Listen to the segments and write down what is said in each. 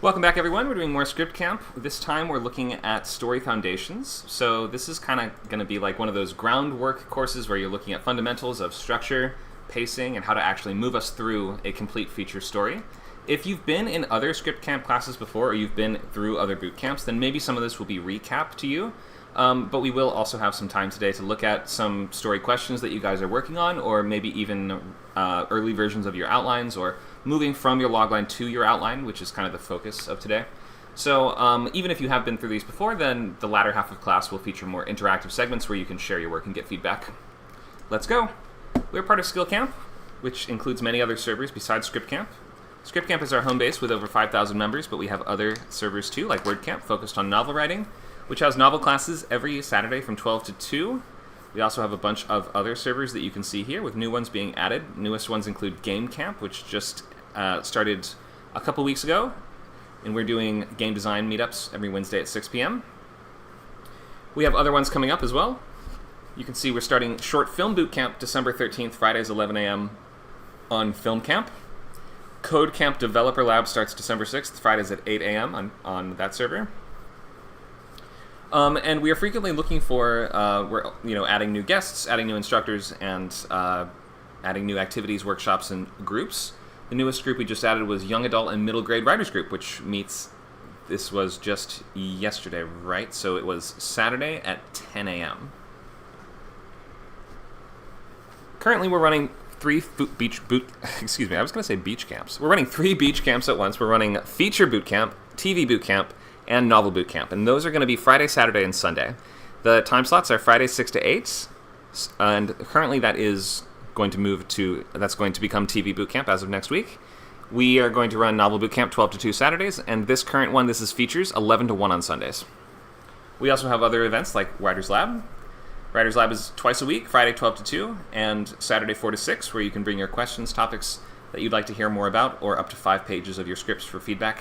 Welcome back, everyone. We're doing more script camp. This time we're looking at story foundations. So this is kind of going to be like one of those groundwork courses where you're looking at fundamentals of structure, pacing, and how to actually move us through a complete feature story. If you've been in other script camp classes before, or you've been through other boot camps, then maybe some of this will be recap to you. But we will also have some time today to look at some story questions that you guys are working on, or maybe even early versions of your outlines, or moving from your logline to your outline, which is kind of the focus of today. So even if you have been through these before, then the latter half of class will feature more interactive segments where you can share your work and get feedback. Let's go. We're part of Skill Camp, which includes many other servers besides Script Camp. Script Camp is our home base with over 5,000 members, but we have other servers too, like WordCamp, focused on novel writing, which has novel classes every Saturday from 12 to 2. We also have a bunch of other servers that you can see here, with new ones being added. Newest ones include Game Camp, which just started a couple weeks ago, and we're doing game design meetups every Wednesday at 6 p.m. We have other ones coming up as well. You can see we're starting Short Film Bootcamp December 13th, Fridays 11 a.m. on Film Camp. Code Camp Developer Lab starts December 6th, Fridays at 8 a.m. on that server. And we are frequently looking for, we're adding new guests, adding new instructors, and adding new activities, workshops, and groups. The newest group we just added was Young Adult and Middle Grade Writers Group, which meets, this was just yesterday, right? So it was Saturday at 10 a.m. Currently we're running beach camps. We're running 3 beach camps at once. We're running Feature Bootcamp, TV Bootcamp, and Novel Bootcamp, and those are going to be Friday, Saturday, and Sunday. The time slots are Friday 6 to 8, and currently that's going to become TV Bootcamp as of next week. We are going to run Novel Bootcamp 12 to 2 Saturdays, and this current one, this is Features, 11 to 1 on Sundays. We also have other events like Writer's Lab. Writer's Lab is twice a week, Friday 12 to 2, and Saturday 4 to 6, where you can bring your questions, topics that you'd like to hear more about, or up to 5 pages of your scripts for feedback.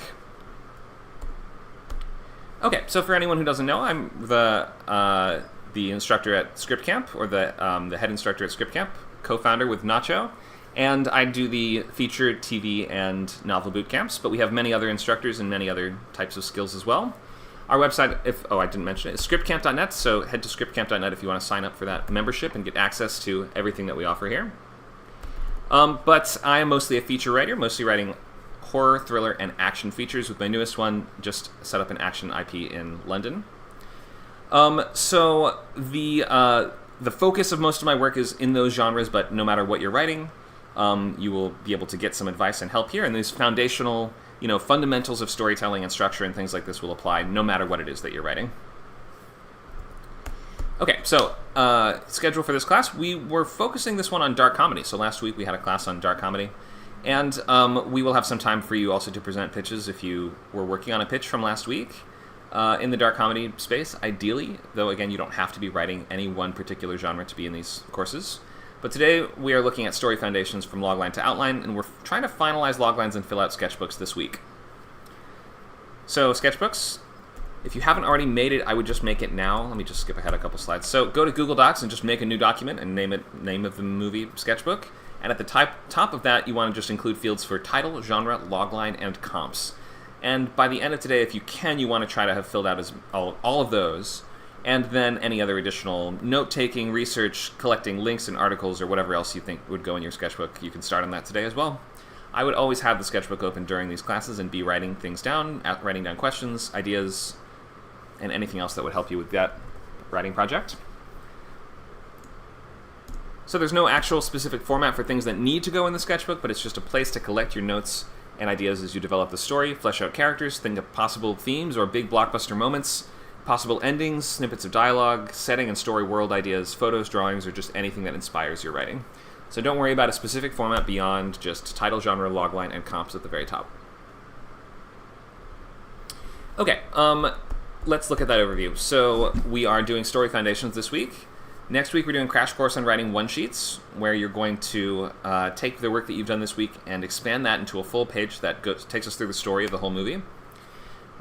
Okay, so for anyone who doesn't know, I'm the instructor at Script Camp, or the head instructor at Script Camp, co-founder with Nacho, and I do the feature, TV, and novel boot camps, but we have many other instructors and many other types of skills as well. Our website, I didn't mention it, is scriptcamp.net, so head to scriptcamp.net if you want to sign up for that membership and get access to everything that we offer here. But I am mostly a feature writer, mostly writing horror, thriller, and action features, with my newest one just set up an action IP in London. So the focus of most of my work is in those genres, but no matter what you're writing, you will be able to get some advice and help here, and these foundational, fundamentals of storytelling and structure and things like this will apply no matter what it is that you're writing. Okay, so schedule for this class. We were focusing this one on dark comedy, so last week we had a class on dark comedy. And we will have some time for you also to present pitches if you were working on a pitch from last week in the dark comedy space, ideally, though again, you don't have to be writing any one particular genre to be in these courses. But today we are looking at story foundations from logline to outline, and we're trying to finalize loglines and fill out sketchbooks this week. So sketchbooks, if you haven't already made it, I would just make it now. Let me just skip ahead a couple slides. So go to Google Docs and just make a new document and name of the movie sketchbook. And at the top of that, you want to just include fields for title, genre, logline, and comps. And by the end of today, if you can, you want to try to have filled out all of those, and then any other additional note-taking, research, collecting links and articles, or whatever else you think would go in your sketchbook. You can start on that today as well. I would always have the sketchbook open during these classes and be writing things down, writing down questions, ideas, and anything else that would help you with that writing project. So there's no actual specific format for things that need to go in the sketchbook, but it's just a place to collect your notes and ideas as you develop the story, flesh out characters, think of possible themes or big blockbuster moments, possible endings, snippets of dialogue, setting and story world ideas, photos, drawings, or just anything that inspires your writing. So don't worry about a specific format beyond just title, genre, logline, and comps at the very top. Okay, let's look at that overview. So we are doing story foundations this week. Next week, we're doing Crash Course on Writing One-Sheets, where you're going to take the work that you've done this week and expand that into a full page that takes us through the story of the whole movie.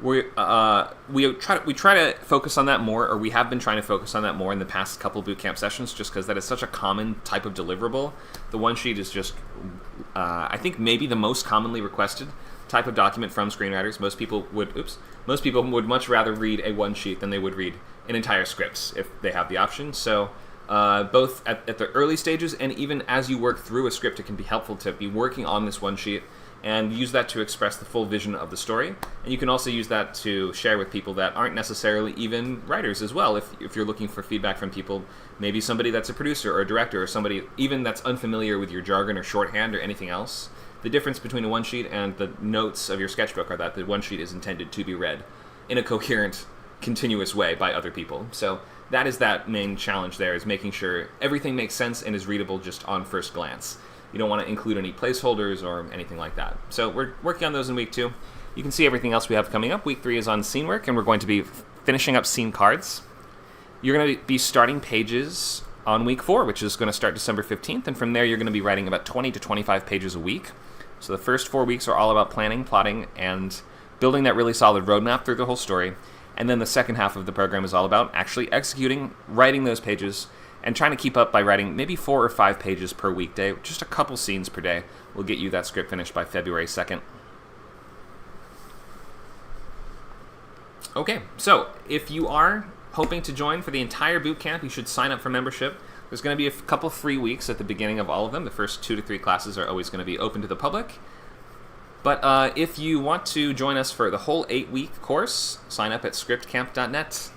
We try to focus on that more, or we have been trying to focus on that more in the past couple bootcamp sessions, just because that is such a common type of deliverable. The one-sheet is just, I think, maybe the most commonly requested. type of document from screenwriters. Most people would much rather read a one sheet than they would read an entire script if they have the option. So both at the early stages and even as you work through a script, it can be helpful to be working on this one sheet and use that to express the full vision of the story. And you can also use that to share with people that aren't necessarily even writers as well. If you're looking for feedback from people, maybe somebody that's a producer or a director or somebody even that's unfamiliar with your jargon or shorthand or anything else. The difference between a one sheet and the notes of your sketchbook are that the one sheet is intended to be read in a coherent, continuous way by other people. So that is that main challenge there, is making sure everything makes sense and is readable just on first glance. You don't want to include any placeholders or anything like that. So we're working on those in week 2. You can see everything else we have coming up. Week 3 is on scene work, and we're going to be finishing up scene cards. You're going to be starting pages on week 4, which is going to start December 15th, and from there you're going to be writing about 20 to 25 pages a week. So the first 4 weeks are all about planning, plotting, and building that really solid roadmap through the whole story. And then the second half of the program is all about actually executing, writing those pages, and trying to keep up by writing maybe 4 or 5 pages per weekday. Just a couple scenes per day will get you that script finished by February 2nd. Okay, so if you are hoping to join for the entire boot camp, you should sign up for membership. There's going to be a couple free weeks at the beginning of all of them. The first 2 to 3 classes are always going to be open to the public. But if you want to join us for the whole 8-week course, sign up at scriptcamp.net.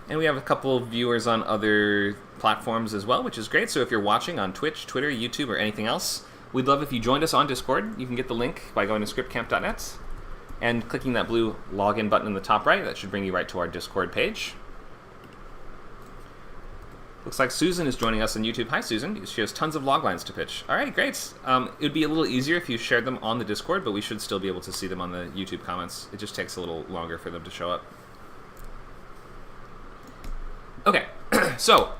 And we have a couple of viewers on other platforms as well, which is great. So if you're watching on Twitch, Twitter, YouTube, or anything else, we'd love if you joined us on Discord. You can get the link by going to scriptcamp.net and clicking that blue login button in the top right. That should bring you right to our Discord page. Looks like Susan is joining us on YouTube. Hi, Susan. She has tons of loglines to pitch. All right, great. It would be a little easier if you shared them on the Discord, but we should still be able to see them on the YouTube comments. It just takes a little longer for them to show up. Okay, so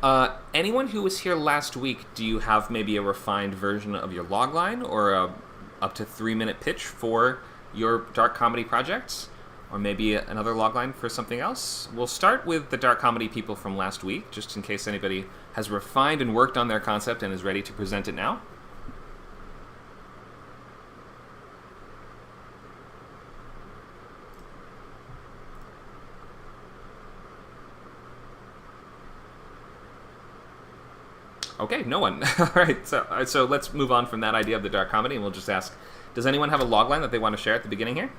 anyone who was here last week, do you have maybe a refined version of your logline or a up to 3-minute pitch for your dark comedy projects? Or maybe another logline for something else? We'll start with the dark comedy people from last week, just in case anybody has refined and worked on their concept and is ready to present it now. Okay, no one. All right, so let's move on from that idea of the dark comedy, and we'll just ask, does anyone have a logline that they want to share at the beginning here?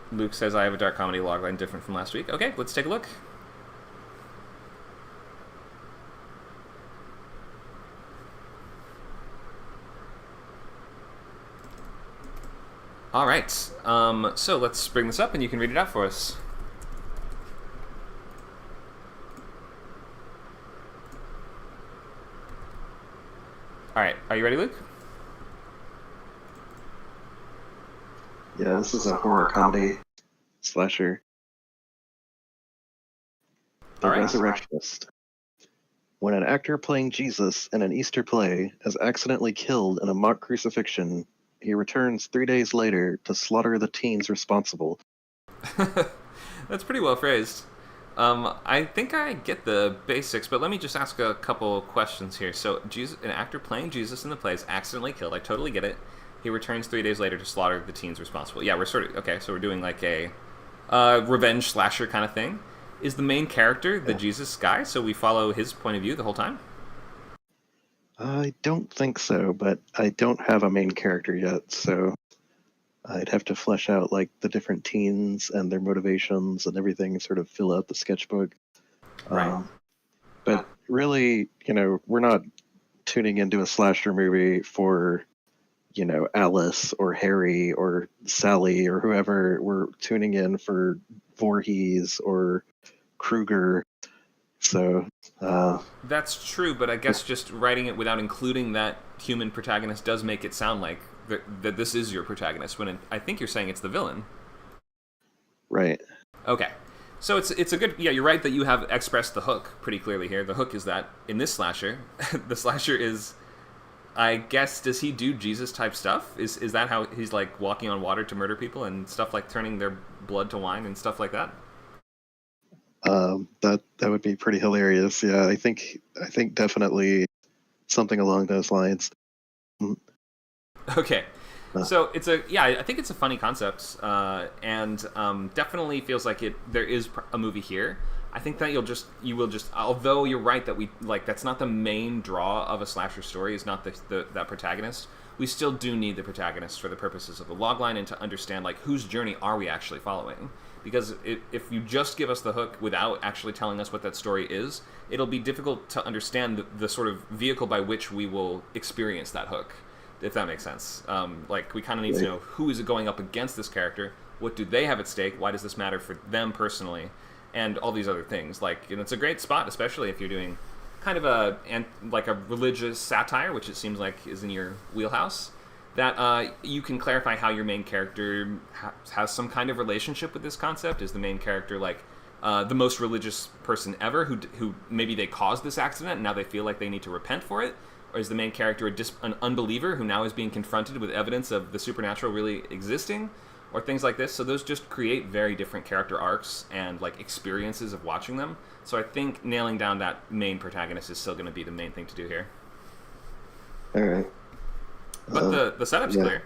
Luke says, I have a dark comedy logline different from last week. Okay, let's take a look. All right, so let's bring this up and you can read it out for us. All right, are you ready, Luke? Yeah, this is a horror comedy slasher. The Resurrectionist. When an actor playing Jesus in an Easter play is accidentally killed in a mock crucifixion, he returns 3 days later to slaughter the teens responsible. That's pretty well phrased. I think I get the basics, but let me just ask a couple questions here. So, an actor playing Jesus in the play is accidentally killed. I totally get it. He returns 3 days later to slaughter the teens responsible. Yeah, we're sort of... Okay, so we're doing like a revenge slasher kind of thing. Is the main character the Jesus guy, so we follow his point of view the whole time? I don't think so, but I don't have a main character yet, so I'd have to flesh out like the different teens and their motivations and everything, sort of fill out the sketchbook. Right. But really, we're not tuning into a slasher movie for, Alice or Harry or Sally or whoever. We're tuning in for Voorhees or Krueger. So that's true, but I guess just writing it without including that human protagonist does make it sound like that this is your protagonist, when I think you're saying it's the villain. Right. Okay. So it's a good... Yeah, you're right that you have expressed the hook pretty clearly here. The hook is that in this slasher, the slasher is... I guess, does he do Jesus-type stuff? Is that how he's, like, walking on water to murder people and stuff like turning their blood to wine and stuff like that? That would be pretty hilarious. Yeah, I think definitely something along those lines. Okay. So I think it's a funny concept, and definitely feels like there is a movie here. I think that you will just, although you're right that that's not the main draw of a slasher story, is not that protagonist. We still do need the protagonist for the purposes of the logline and to understand like whose journey are we actually following. Because if you just give us the hook without actually telling us what that story is, it'll be difficult to understand the sort of vehicle by which we will experience that hook, if that makes sense. Like, we kind of need to know who is going up against this character, what do they have at stake, why does this matter for them personally, and all these other things. Like, and it's a great spot, especially if you're doing kind of a religious satire, which it seems like is in your wheelhouse, that you can clarify how your main character has some kind of relationship with this concept. Is the main character like the most religious person ever who maybe they caused this accident and now they feel like they need to repent for it? Or is the main character an unbeliever who now is being confronted with evidence of the supernatural really existing? Or things like this. So those just create very different character arcs and like experiences of watching them. So I think nailing down that main protagonist is still going to be the main thing to do here. All right. But the setup's clear.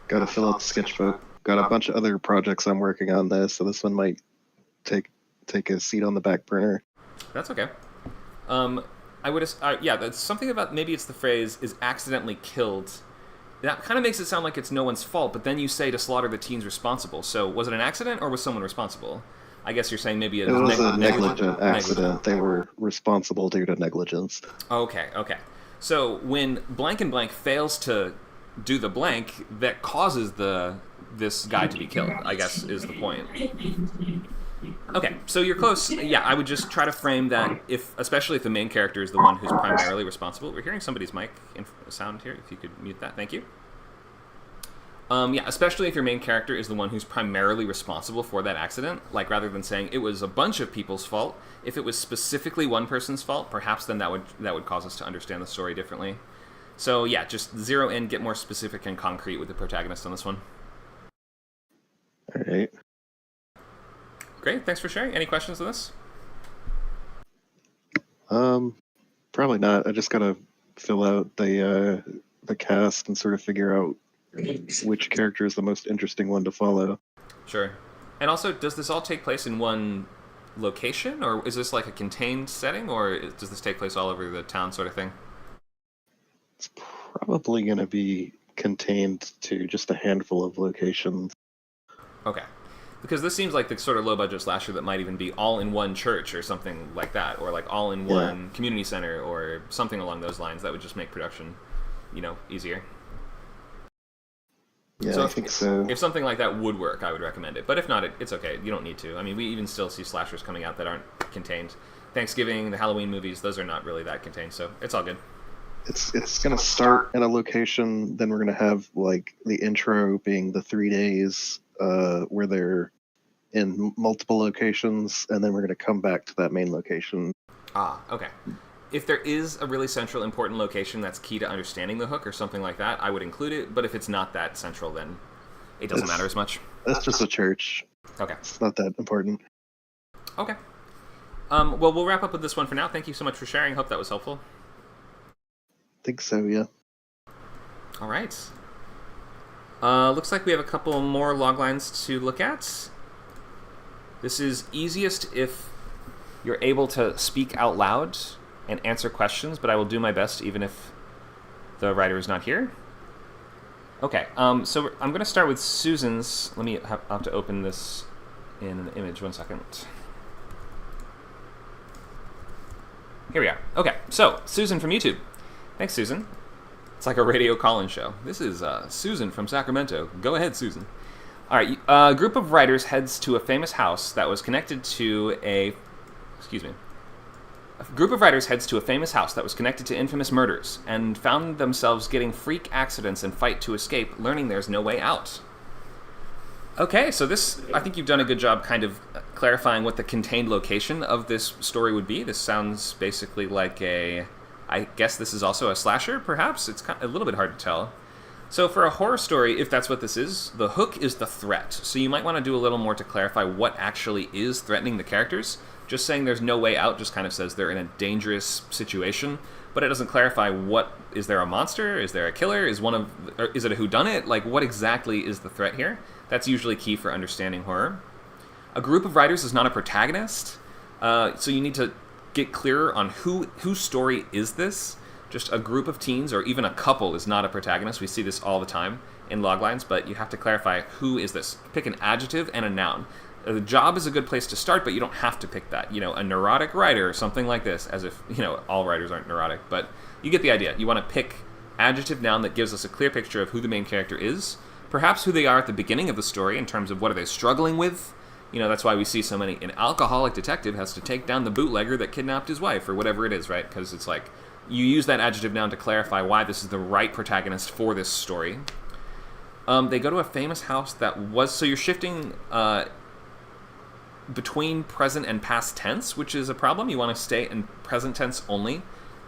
Got to fill out the sketchbook. Got a bunch of other projects I'm working on this, so this one might take a seat on the back burner. That's okay. I would that's something about, maybe it's the phrase is accidentally killed. That kind of makes it sound like it's no one's fault, but then you say to slaughter the teens responsible. So was it an accident or was someone responsible? I guess you're saying maybe it was a negligent accident. They were responsible due to negligence. Okay. So when blank and blank fails to do the blank, that causes this guy to be killed, I guess is the point. Okay, so you're close. Yeah, I would just try to frame that, especially if the main character is the one who's primarily responsible. We're hearing somebody's mic sound here. If you could mute that, thank you. Especially if your main character is the one who's primarily responsible for that accident. Like, rather than saying it was a bunch of people's fault, if it was specifically one person's fault, perhaps then that would cause us to understand the story differently. So yeah, just zero in, get more specific and concrete with the protagonist on this one. All right. Great, thanks for sharing. Any questions on this? Probably not. I just gotta fill out the cast and sort of figure out which character is the most interesting one to follow. Sure. And also, does this all take place in one location, or is this like a contained setting, or does this take place all over the town sort of thing? It's probably going to be contained to just a handful of locations. Okay. Because this seems like the sort of low-budget slasher that might even be all in one church or something like that, or like all in one community center or something along those lines. That would just make production, easier. Yeah, so I think so. If something like that would work, I would recommend it. But if not, it's okay. You don't need to. I mean, we even still see slashers coming out that aren't contained. Thanksgiving, the Halloween movies, those are not really that contained, so it's all good. It's going to start in a location, then we're going to have, like, the intro being the 3 days where they're in multiple locations, and then we're going to come back to that main location. Ah, okay. If there is a really central, important location that's key to understanding the hook or something like that, I would include it. But if it's not that central, then it doesn't matter as much. That's just a church. Okay. It's not that important. Okay. Well, we'll wrap up with this one for now. Thank you so much for sharing. Hope that was helpful. I think so, yeah. All right. Looks like we have a couple more log lines to look at. This is easiest if you're able to speak out loud and answer questions, but I will do my best even if the writer is not here. Okay, so I'm going to start with Susan's. Let me have to open this in an image. 1 second. Here we are. Okay, so Susan from YouTube. Thanks, Susan. It's like a radio call-in show. This is Susan from Sacramento. Go ahead, Susan. All right, a group of writers heads to a famous house that was connected to A group of writers heads to a famous house that was connected to infamous murders and found themselves getting freak accidents and fight to escape, learning there's no way out. Okay, so this, I think you've done a good job kind of clarifying what the contained location of this story would be. This sounds basically like I guess this is also a slasher, perhaps? It's kind of a little bit hard to tell. So for a horror story, if that's what this is, the hook is the threat. So you might want to do a little more to clarify what actually is threatening the characters. Just saying there's no way out just kind of says they're in a dangerous situation, but it doesn't clarify what is there a monster? Is there a killer? Is it a whodunit? Like what exactly is the threat here? That's usually key for understanding horror. A group of writers is not a protagonist, so you need to get clearer on whose story is this. Just a group of teens or even a couple is not a protagonist. We see this all the time in loglines, but you have to clarify who is this. Pick an adjective and a noun. The job is a good place to start, but you don't have to pick that. A neurotic writer or something like this, as if, all writers aren't neurotic, but you get the idea. You want to pick adjective, noun that gives us a clear picture of who the main character is, perhaps who they are at the beginning of the story in terms of what are they struggling with. That's why we see so many. An alcoholic detective has to take down the bootlegger that kidnapped his wife, or whatever it is, right? Because it's like, you use that adjective noun to clarify why this is the right protagonist for this story. They go to a famous house that was... So you're shifting between present and past tense, which is a problem. You want to stay in present tense only.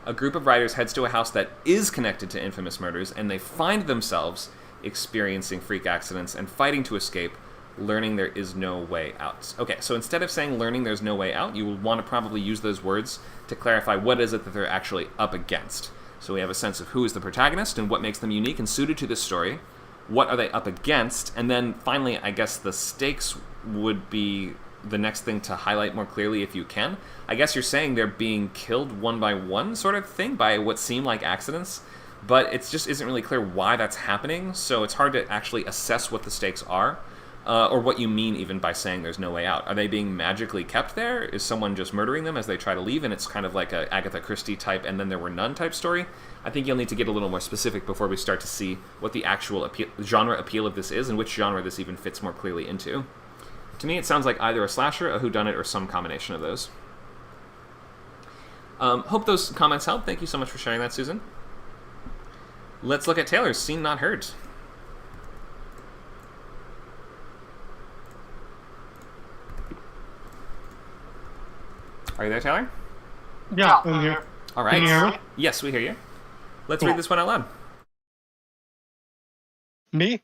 A group of writers heads to a house that is connected to infamous murders, and they find themselves experiencing freak accidents and fighting to escape, learning there is no way out. Okay, so instead of saying learning there's no way out, you will want to probably use those words to clarify what is it that they're actually up against. So we have a sense of who is the protagonist and what makes them unique and suited to this story. What are they up against? And then finally, I guess the stakes would be the next thing to highlight more clearly if you can. I guess you're saying they're being killed one by one sort of thing by what seem like accidents, but it just isn't really clear why that's happening, so it's hard to actually assess what the stakes are. Or what you mean even by saying there's no way out. Are they being magically kept there? Is someone just murdering them as they try to leave, and it's kind of like a Agatha Christie type and then there were none type story? I think you'll need to get a little more specific before we start to see what the actual genre appeal of this is and which genre this even fits more clearly into. To me, it sounds like either a slasher, a whodunit, or some combination of those. Hope those comments help. Thank you so much for sharing that, Susan. Let's look at Taylor's Seen Not Heard. Are you there, Taylor? Yeah, I'm here. All right. Can you hear me? Yes, we hear you. Let's Cool. read this one out loud. Me?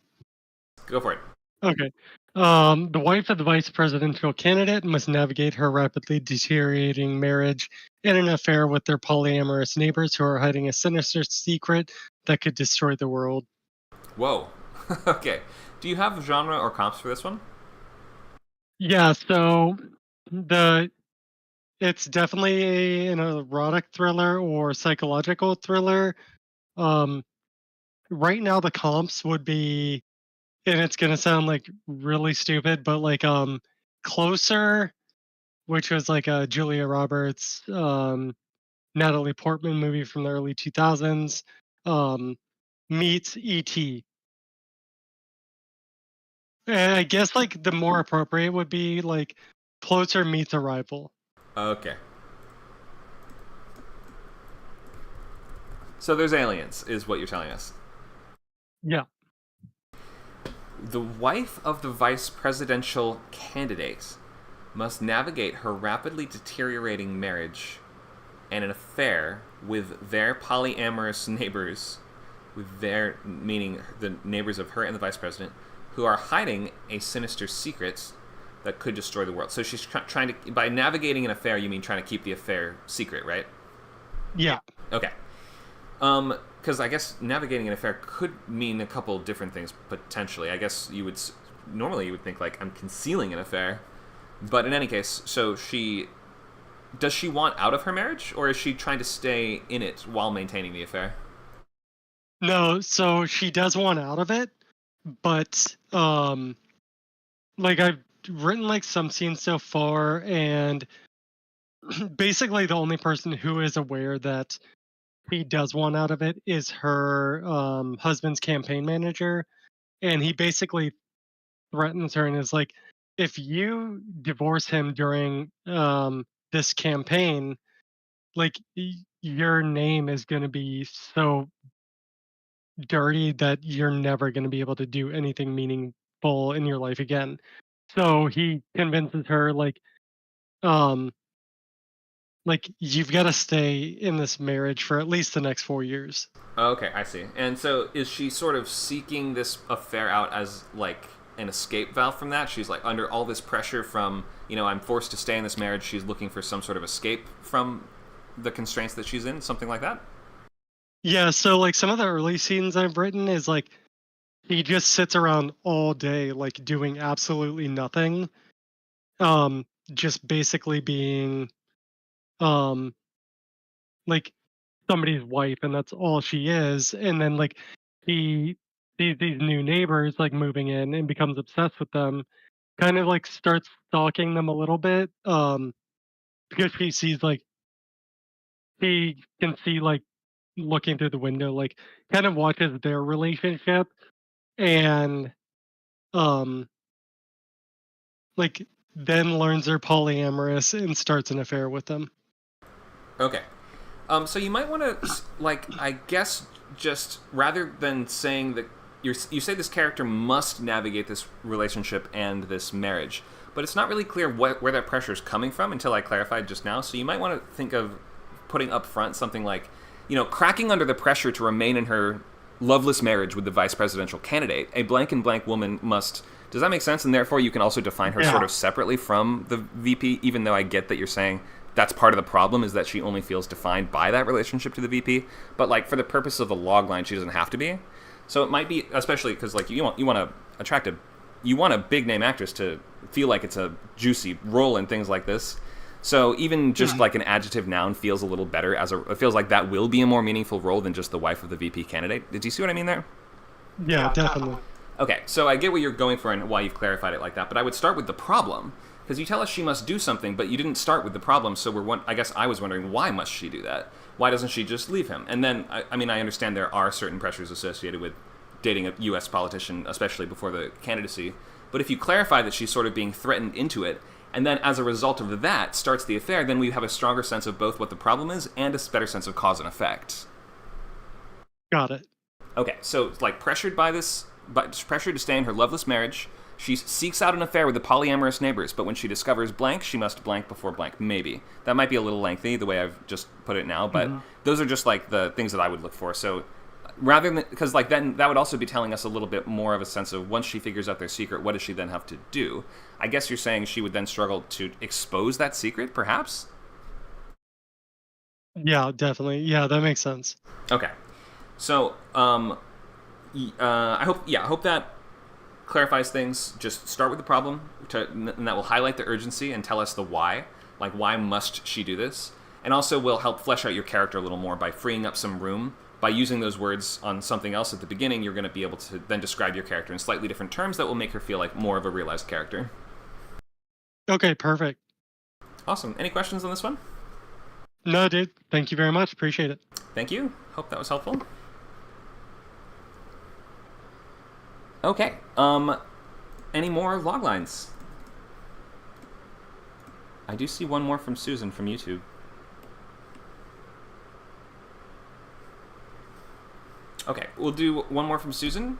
Go for it. Okay. The wife of the vice presidential candidate must navigate her rapidly deteriorating marriage and an affair with their polyamorous neighbors who are hiding a sinister secret that could destroy the world. Whoa. Okay. Do you have genre or comps for this one? Yeah, so it's definitely an erotic thriller or psychological thriller. Um, right now the comps would be, and it's gonna sound like really stupid, but like Closer, which was like a Julia Roberts, Natalie Portman movie from the early 2000s, meets E.T. And I guess like the more appropriate would be like Closer meets Arrival. Okay. So there's aliens, is what you're telling us. Yeah. The wife of the vice presidential candidate must navigate her rapidly deteriorating marriage and an affair with their polyamorous neighbors, with their, meaning the neighbors of her and the vice president, who are hiding a sinister secret that could destroy the world. So she's trying to, by navigating an affair, you mean trying to keep the affair secret, right? Yeah. Okay. Because I guess navigating an affair could mean a couple different things potentially. I guess normally you would think like I'm concealing an affair, but in any case, so does she want out of her marriage, or is she trying to stay in it while maintaining the affair? No, so she does want out of it, but like I've written like some scenes so far, and basically the only person who is aware that he does want out of it is her husband's campaign manager, and he basically threatens her and is like, if you divorce him during this campaign, like your name is going to be so dirty that you're never going to be able to do anything meaningful in your life again. So he convinces her like um like you've got to stay in this marriage for at least the next 4 years. Okay, I see. And so is she sort of seeking this affair out as like an escape valve from that? She's like under all this pressure from, I'm forced to stay in this marriage. She's looking for some sort of escape from the constraints that she's in, something like that? Yeah, so like some of the early scenes I've written is like he just sits around all day like doing absolutely nothing. Just basically being um like somebody's wife, and that's all she is. And then like he sees these new neighbors like moving in and becomes obsessed with them, kind of like starts stalking them a little bit, because he sees like he can see like looking through the window, like kind of watches their relationship, and um like then learns they're polyamorous and starts an affair with them. Okay. So you might want to, like, I guess, just rather than saying that you say this character must navigate this relationship and this marriage, but it's not really clear where that pressure is coming from until I clarified just now. So you might want to think of putting up front something like, cracking under the pressure to remain in her loveless marriage with the vice presidential candidate. A blank and blank woman must. Does that make sense? And therefore, you can also define her sort of separately from the VP, even though I get that you're saying that's part of the problem is that she only feels defined by that relationship to the VP. But like for the purpose of the log line, she doesn't have to be. So it might be, especially because like you want to attract you want a big name actress to feel like it's a juicy role in things like this. So even just like an adjective noun feels a little better it feels like that will be a more meaningful role than just the wife of the VP candidate. Did you see what I mean there? Yeah, definitely. Okay, so I get what you're going for and why you've clarified it like that, but I would start with the problem. Because you tell us she must do something, but you didn't start with the problem, so I guess I was wondering, why must she do that? Why doesn't she just leave him? And then, I understand there are certain pressures associated with dating a U.S. politician, especially before the candidacy, but if you clarify that she's sort of being threatened into it, and then as a result of that starts the affair, then we have a stronger sense of both what the problem is and a better sense of cause and effect. Got it. Okay, so like pressured to stay in her loveless marriage, she seeks out an affair with the polyamorous neighbors, but when she discovers blank, she must blank before blank. Maybe. That might be a little lengthy, the way I've just put it now, but those are just like the things that I would look for. So rather than, because like then that would also be telling us a little bit more of a sense of once she figures out their secret, what does she then have to do? I guess you're saying she would then struggle to expose that secret, perhaps? Yeah, definitely. Yeah, that makes sense. Okay. So, I hope that clarifies things. Just start with the problem, and that will highlight the urgency and tell us the why. Like, why must she do this? And also will help flesh out your character a little more by freeing up some room. By using those words on something else at the beginning, you're going to be able to then describe your character in slightly different terms that will make her feel like more of a realized character. Okay, perfect. Awesome. Any questions on this one? No, dude. Thank you very much. Appreciate it. Thank you. Hope that was helpful. Okay. Any more log lines? I do see one more from Susan from YouTube. Okay, we'll do one more from Susan,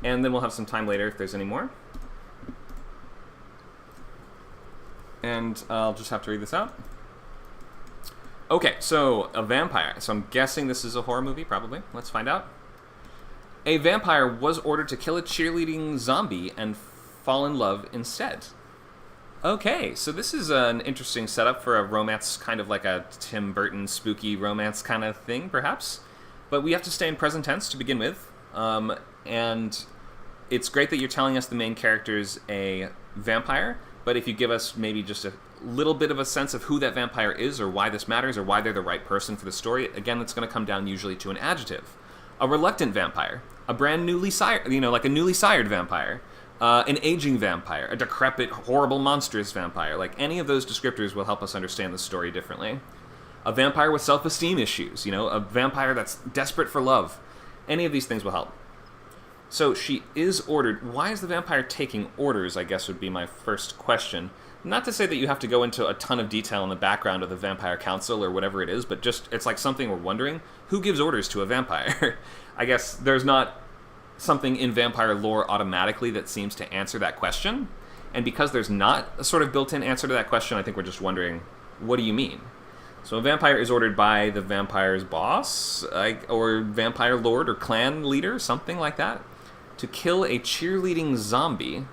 and then we'll have some time later if there's any more. And I'll just have to read this out. Okay, so a vampire. So I'm guessing this is a horror movie, probably. Let's find out. A vampire was ordered to kill a cheerleading zombie and fall in love instead. Okay, so this is an interesting setup for a romance, kind of like a Tim Burton spooky romance kind of thing, perhaps. But we have to stay in present tense to begin with. And it's great that you're telling us the main character's a vampire, but if you give us maybe just a little bit of a sense of who that vampire is or why this matters or why they're the right person for the story, again, it's going to come down usually to an adjective. A reluctant vampire, a brand newly sired, like a newly sired vampire, an aging vampire, a decrepit, horrible, monstrous vampire. Like any of those descriptors will help us understand the story differently. A vampire with self-esteem issues, a vampire that's desperate for love. Any of these things will help. So she is ordered. Why is the vampire taking orders, I guess would be my first question. Not to say that you have to go into a ton of detail in the background of the vampire council or whatever it is, but just it's like something we're wondering. Who gives orders to a vampire? I guess there's not something in vampire lore automatically that seems to answer that question. And because there's not a sort of built-in answer to that question, I think we're just wondering, what do you mean? So a vampire is ordered by the vampire's boss, or vampire lord or clan leader, something like that, to kill a cheerleading zombie.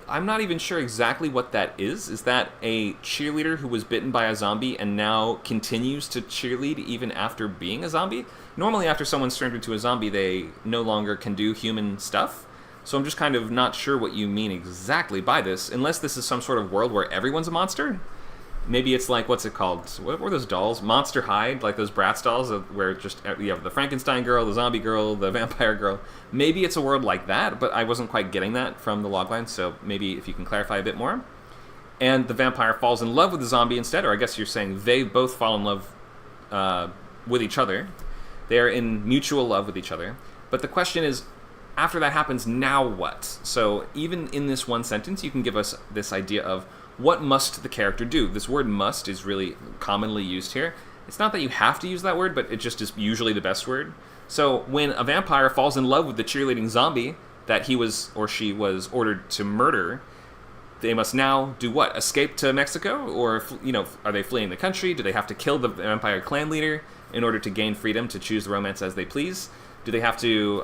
I'm not even sure exactly what that is. Is that a cheerleader who was bitten by a zombie and now continues to cheerlead even after being a zombie? Normally after someone's turned into a zombie, they no longer can do human stuff. So I'm just kind of not sure what you mean exactly by this, unless this is some sort of world where everyone's a monster. Maybe it's like, what's it called? What were those dolls? Monster High, like those Bratz dolls where just you have the Frankenstein girl, the zombie girl, the vampire girl. Maybe it's a world like that, but I wasn't quite getting that from the logline, so maybe if you can clarify a bit more. And the vampire falls in love with the zombie instead, or I guess you're saying they both fall in love with each other. They are in mutual love with each other. But the question is, after that happens, now what? So even in this one sentence, you can give us this idea of what must the character do? This word must is really commonly used here. It's not that you have to use that word, but it just is usually the best word. So when a vampire falls in love with the cheerleading zombie that he was or she was ordered to murder, they must now do what? Escape to Mexico? Or, are they fleeing the country? Do they have to kill the vampire clan leader in order to gain freedom to choose the romance as they please? Do they have to,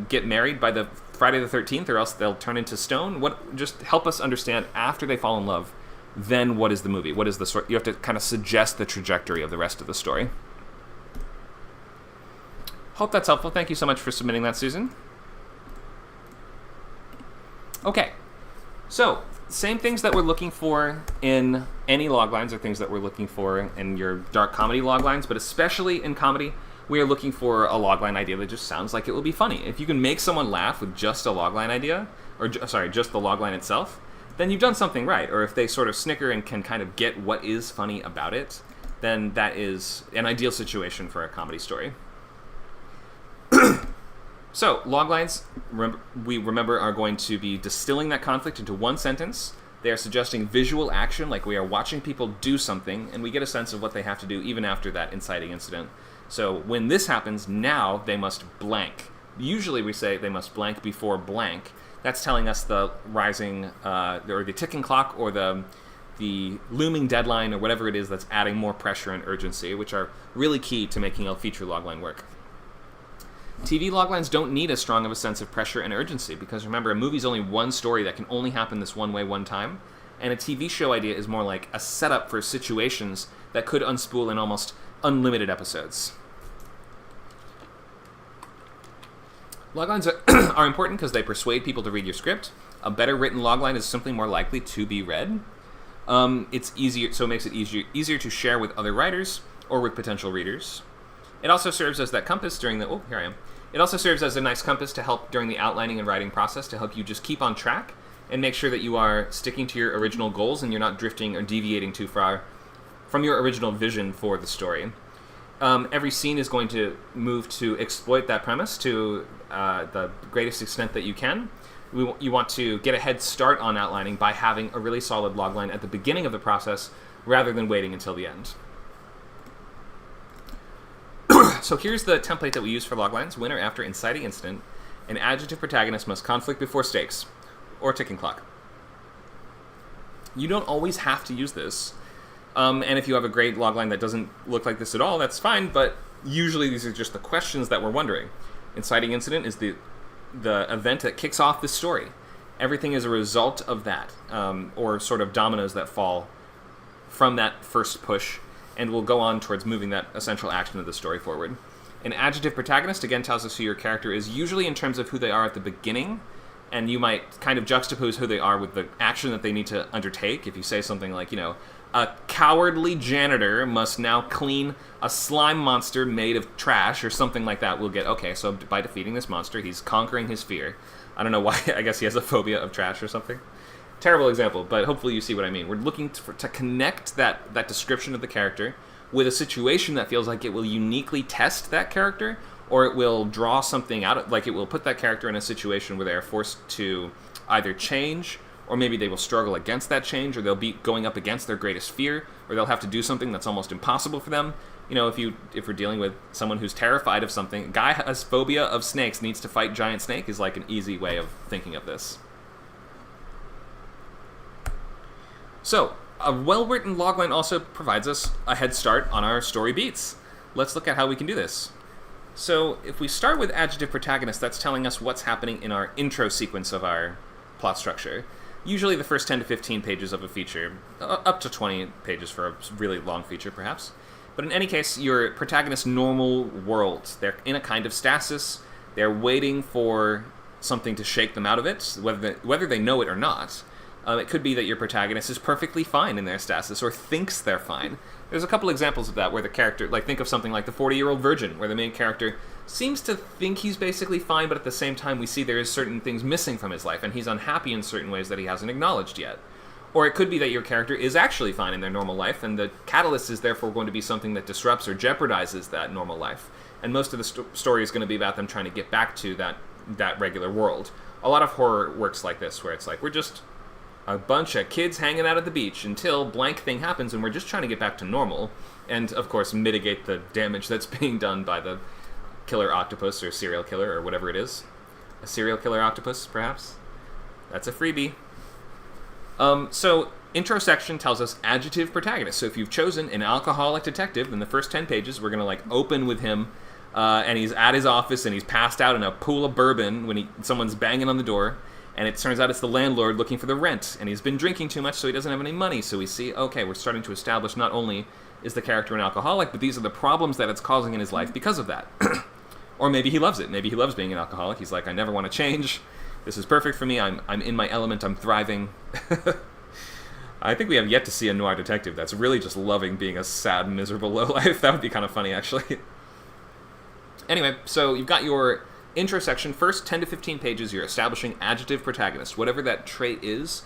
get married by the Friday the 13th, or else they'll turn into stone? Just help us understand, after they fall in love, then what is the movie? What is the story? You have to kind of suggest the trajectory of the rest of the story. Hope that's helpful. Thank you so much for submitting that, Susan. Okay, so same things that we're looking for in any loglines are things that we're looking for in your dark comedy loglines, but especially in comedy, we are looking for a logline idea that just sounds like it will be funny. If you can make someone laugh with just a logline idea, or just the logline itself, then you've done something right. Or if they sort of snicker and can kind of get what is funny about it, then that is an ideal situation for a comedy story. So, loglines, we remember, are going to be distilling that conflict into one sentence. They are suggesting visual action, like we are watching people do something, and we get a sense of what they have to do even after that inciting incident. So when this happens, now they must blank. Usually we say they must blank before blank. That's telling us the rising, or the ticking clock, or the looming deadline, or whatever it is that's adding more pressure and urgency, which are really key to making a feature logline work. TV loglines don't need as strong of a sense of pressure and urgency, because remember, a movie's only one story that can only happen this one way, one time, and a TV show idea is more like a setup for situations that could unspool in almost unlimited episodes. Loglines are important because they persuade people to read your script. A better written logline is simply more likely to be read. It's easier, so it makes it easier to share with other writers or with potential readers. It also serves as that compass during the... Oh, here I am. It also serves as a nice compass to help during the outlining and writing process, to help you just keep on track and make sure that you are sticking to your original goals and you're not drifting or deviating too far from your original vision for the story. Every scene is going to move to exploit that premise to the greatest extent that you can. You want to get a head start on outlining by having a really solid logline at the beginning of the process rather than waiting until the end. So here's the template that we use for loglines. When or after inciting incident, an adjective protagonist must conflict before stakes, or ticking clock. You don't always have to use this. And if you have a great logline that doesn't look like this at all, that's fine, but usually these are just the questions that we're wondering. Inciting incident is the event that kicks off the story. Everything is a result of that, or sort of dominoes that fall from that first push, and will go on towards moving that essential action of the story forward. An adjective protagonist, again, tells us who your character is, usually in terms of who they are at the beginning, and you might kind of juxtapose who they are with the action that they need to undertake. If you say something like, a cowardly janitor must now clean a slime monster made of trash, or something like that, we'll get, okay, so by defeating this monster, he's conquering his fear. I don't know why, I guess he has a phobia of trash or something. Terrible example, but hopefully you see what I mean. We're looking to connect that description of the character with a situation that feels like it will uniquely test that character, or it will draw something out, like it will put that character in a situation where they are forced to either change, or maybe they will struggle against that change, or they'll be going up against their greatest fear, or they'll have to do something that's almost impossible for them. If we're dealing with someone who's terrified of something, a guy has phobia of snakes, needs to fight giant snake, is like an easy way of thinking of this. So, a well-written logline also provides us a head start on our story beats. Let's look at how we can do this. So if we start with adjective protagonist, that's telling us what's happening in our intro sequence of our plot structure. Usually the first 10 to 15 pages of a feature, up to 20 pages for a really long feature perhaps. But in any case, your protagonist's normal world, they're in a kind of stasis, they're waiting for something to shake them out of it, whether they know it or not. It could be that your protagonist is perfectly fine in their stasis or thinks they're fine. There's a couple examples of that where the character, like think of something like The 40-Year-Old Virgin, where the main character seems to think he's basically fine, but at the same time we see there is certain things missing from his life, and he's unhappy in certain ways that he hasn't acknowledged yet. Or it could be that your character is actually fine in their normal life, and the catalyst is therefore going to be something that disrupts or jeopardizes that normal life. And most of the story is going to be about them trying to get back to that regular world. A lot of horror works like this, where it's like, we're just a bunch of kids hanging out at the beach until blank thing happens, and we're just trying to get back to normal, and of course mitigate the damage that's being done by the killer octopus or serial killer or whatever it is. A serial killer octopus, perhaps? That's a freebie. So intro section tells us adjective protagonist. So if you've chosen an alcoholic detective, in the first 10 pages we're going to open with him, and he's at his office and he's passed out in a pool of bourbon when someone's banging on the door. And it turns out it's the landlord looking for the rent, and he's been drinking too much, so he doesn't have any money. So we see, okay, we're starting to establish not only is the character an alcoholic, but these are the problems that it's causing in his life because of that. Or maybe he loves it. Maybe he loves being an alcoholic. He's like, I never want to change. This is perfect for me. I'm in my element. I'm thriving. I think we have yet to see a noir detective that's really just loving being a sad, miserable lowlife. That would be kind of funny, actually. Anyway, so you've got your intro section. First 10 to 15 pages, you're establishing adjective protagonist, whatever that trait is.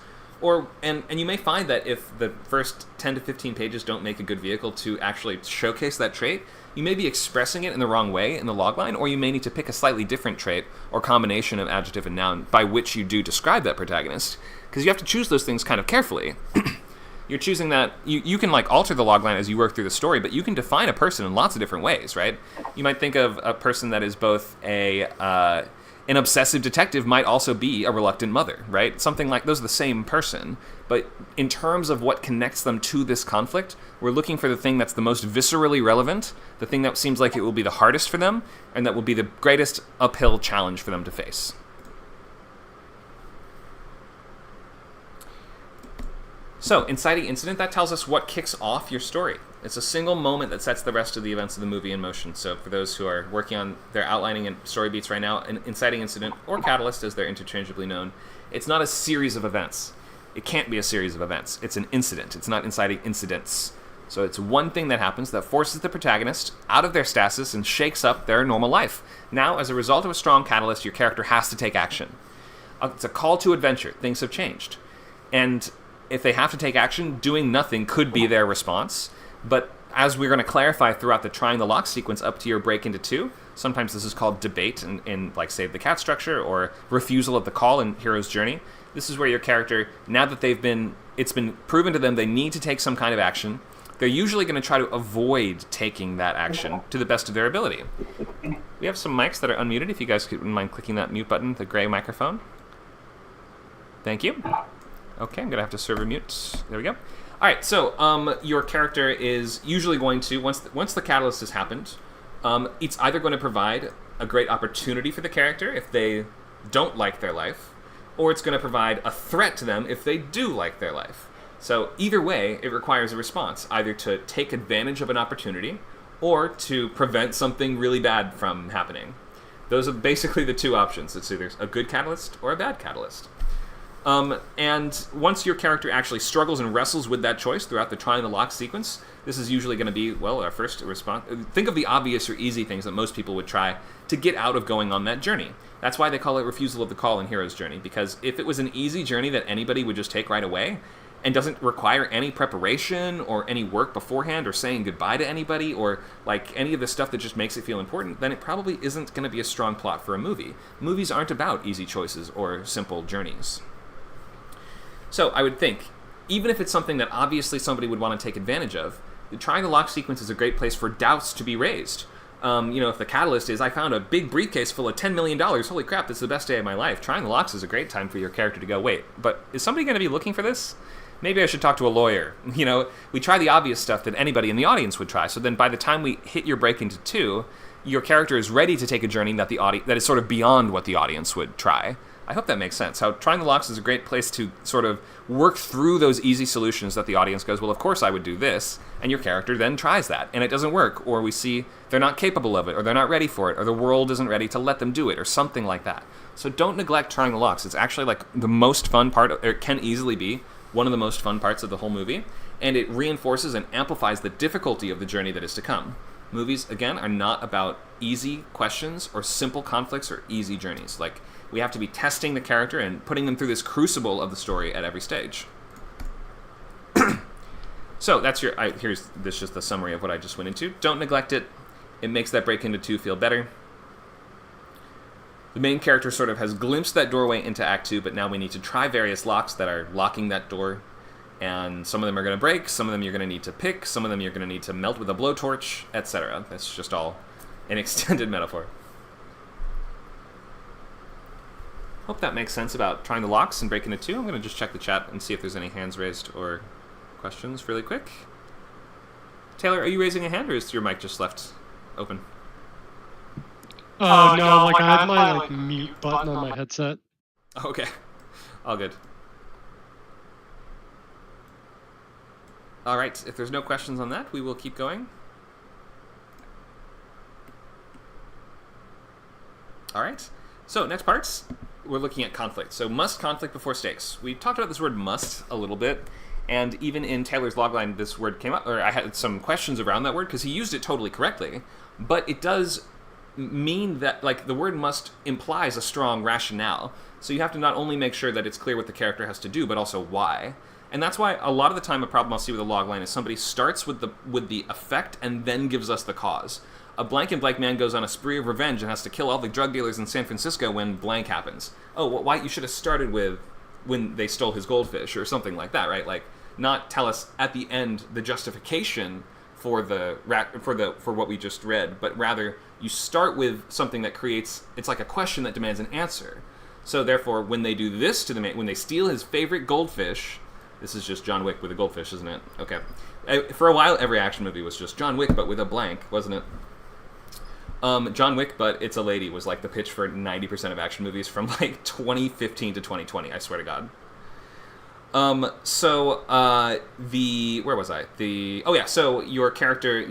And you may find that if the first 10 to 15 pages don't make a good vehicle to actually showcase that trait, you may be expressing it in the wrong way in the logline, or you may need to pick a slightly different trait or combination of adjective and noun by which you do describe that protagonist, because you have to choose those things kind of carefully. You're choosing that, you can alter the logline as you work through the story, but you can define a person in lots of different ways, right? You might think of a person that is both an obsessive detective might also be a reluctant mother, right? Something like those are the same person, but in terms of what connects them to this conflict, we're looking for the thing that's the most viscerally relevant, the thing that seems like it will be the hardest for them, and that will be the greatest uphill challenge for them to face. So, inciting incident, that tells us what kicks off your story. It's a single moment that sets the rest of the events of the movie in motion. So for those who are working on their outlining and story beats right now, an inciting incident, or catalyst as they're interchangeably known, it's not a series of events. It can't be a series of events. It's an incident. It's not inciting incidents. So it's one thing that happens that forces the protagonist out of their stasis and shakes up their normal life. Now, as a result of a strong catalyst, your character has to take action. It's a call to adventure. Things have changed. And if they have to take action, doing nothing could be their response. But as we're going to clarify throughout the trying the lock sequence up to your break into two, sometimes this is called debate in like Save the Cat structure, or refusal of the call in Hero's Journey. This is where your character, now that it's been proven to them they need to take some kind of action, they're usually going to try to avoid taking that action to the best of their ability. We have some mics that are unmuted. If you guys wouldn't mind clicking that mute button, the gray microphone. Thank you. Okay, I'm going to have to server mute. There we go. All right, so your character is usually going to, once the catalyst has happened, it's either going to provide a great opportunity for the character if they don't like their life, or it's going to provide a threat to them if they do like their life. So either way, it requires a response, either to take advantage of an opportunity or to prevent something really bad from happening. Those are basically the two options. It's either a good catalyst or a bad catalyst. And once your character actually struggles and wrestles with that choice throughout the trying the lock sequence, this is usually going to be, well, our first response. Think of the obvious or easy things that most people would try to get out of going on that journey. That's why they call it refusal of the call in Hero's Journey, because if it was an easy journey that anybody would just take right away and doesn't require any preparation or any work beforehand or saying goodbye to anybody or like any of the stuff that just makes it feel important, then it probably isn't going to be a strong plot for a movie. Movies aren't about easy choices or simple journeys. So I would think, even if it's something that obviously somebody would want to take advantage of, the trying the lock sequence is a great place for doubts to be raised. If the catalyst is, I found a big briefcase full of $10 million, holy crap, this is the best day of my life. Trying the locks is a great time for your character to go, wait, but is somebody going to be looking for this? maybe I should talk to a lawyer. You know, we try the obvious stuff that anybody in the audience would try. So then by the time we hit your break into 2, your character is ready to take a journey that that is sort of beyond what the audience would try. I hope that makes sense. How trying the locks is a great place to sort of work through those easy solutions that the audience goes, well, of course I would do this, and your character then tries that, and it doesn't work, or we see they're not capable of it, or they're not ready for it, or the world isn't ready to let them do it, or something like that. So don't neglect trying the locks. It's actually like the most fun part, or it can easily be one of the most fun parts of the whole movie, and it reinforces and amplifies the difficulty of the journey that is to come. Movies, again, are not about easy questions or simple conflicts or easy journeys. Like, we have to be testing the character and putting them through this crucible of the story at every stage. So that's here's this just the summary of what I just went into. Don't neglect it. It makes that break into 2 feel better. The main character sort of has glimpsed that doorway into Act 2, but now we need to try various locks that are locking that door. And some of them are going to break, some of them you're going to need to pick, some of them you're going to need to melt with a blowtorch, etc. That's just all an extended metaphor. Hope that makes sense about trying the locks and breaking into 2. I'm going to just check the chat and see if there's any hands raised or questions really quick. Taylor, are you raising a hand, or is your mic just left open? Oh, no, like I have my mute button on my headset. Okay, all good. All right, if there's no questions on that, we will keep going. All right, so next parts, we're looking at conflict. So must conflict before stakes. We talked about this word must a little bit, and even in Taylor's logline, this word came up, or I had some questions around that word because he used it totally correctly, but it does mean that, like, the word must implies a strong rationale. So you have to not only make sure that it's clear what the character has to do, but also why. And that's why a lot of the time a problem I'll see with a logline is somebody starts with the effect and then gives us the cause. A blank and blank man goes on a spree of revenge and has to kill all the drug dealers in San Francisco when blank happens. Oh, well, why? You should have started with when they stole his goldfish or something like that, right? Like, not tell us at the end the justification for what we just read, but rather you start with something that creates, it's like a question that demands an answer. So therefore, when they do this to the man, when they steal his favorite goldfish, this is just John Wick with a goldfish, isn't it? Okay. For a while, every action movie was just John Wick, but with a blank, wasn't it? John Wick, but it's a lady was like the pitch for 90% of action movies from like 2015 to 2020, I swear to God. Where was I? So your character,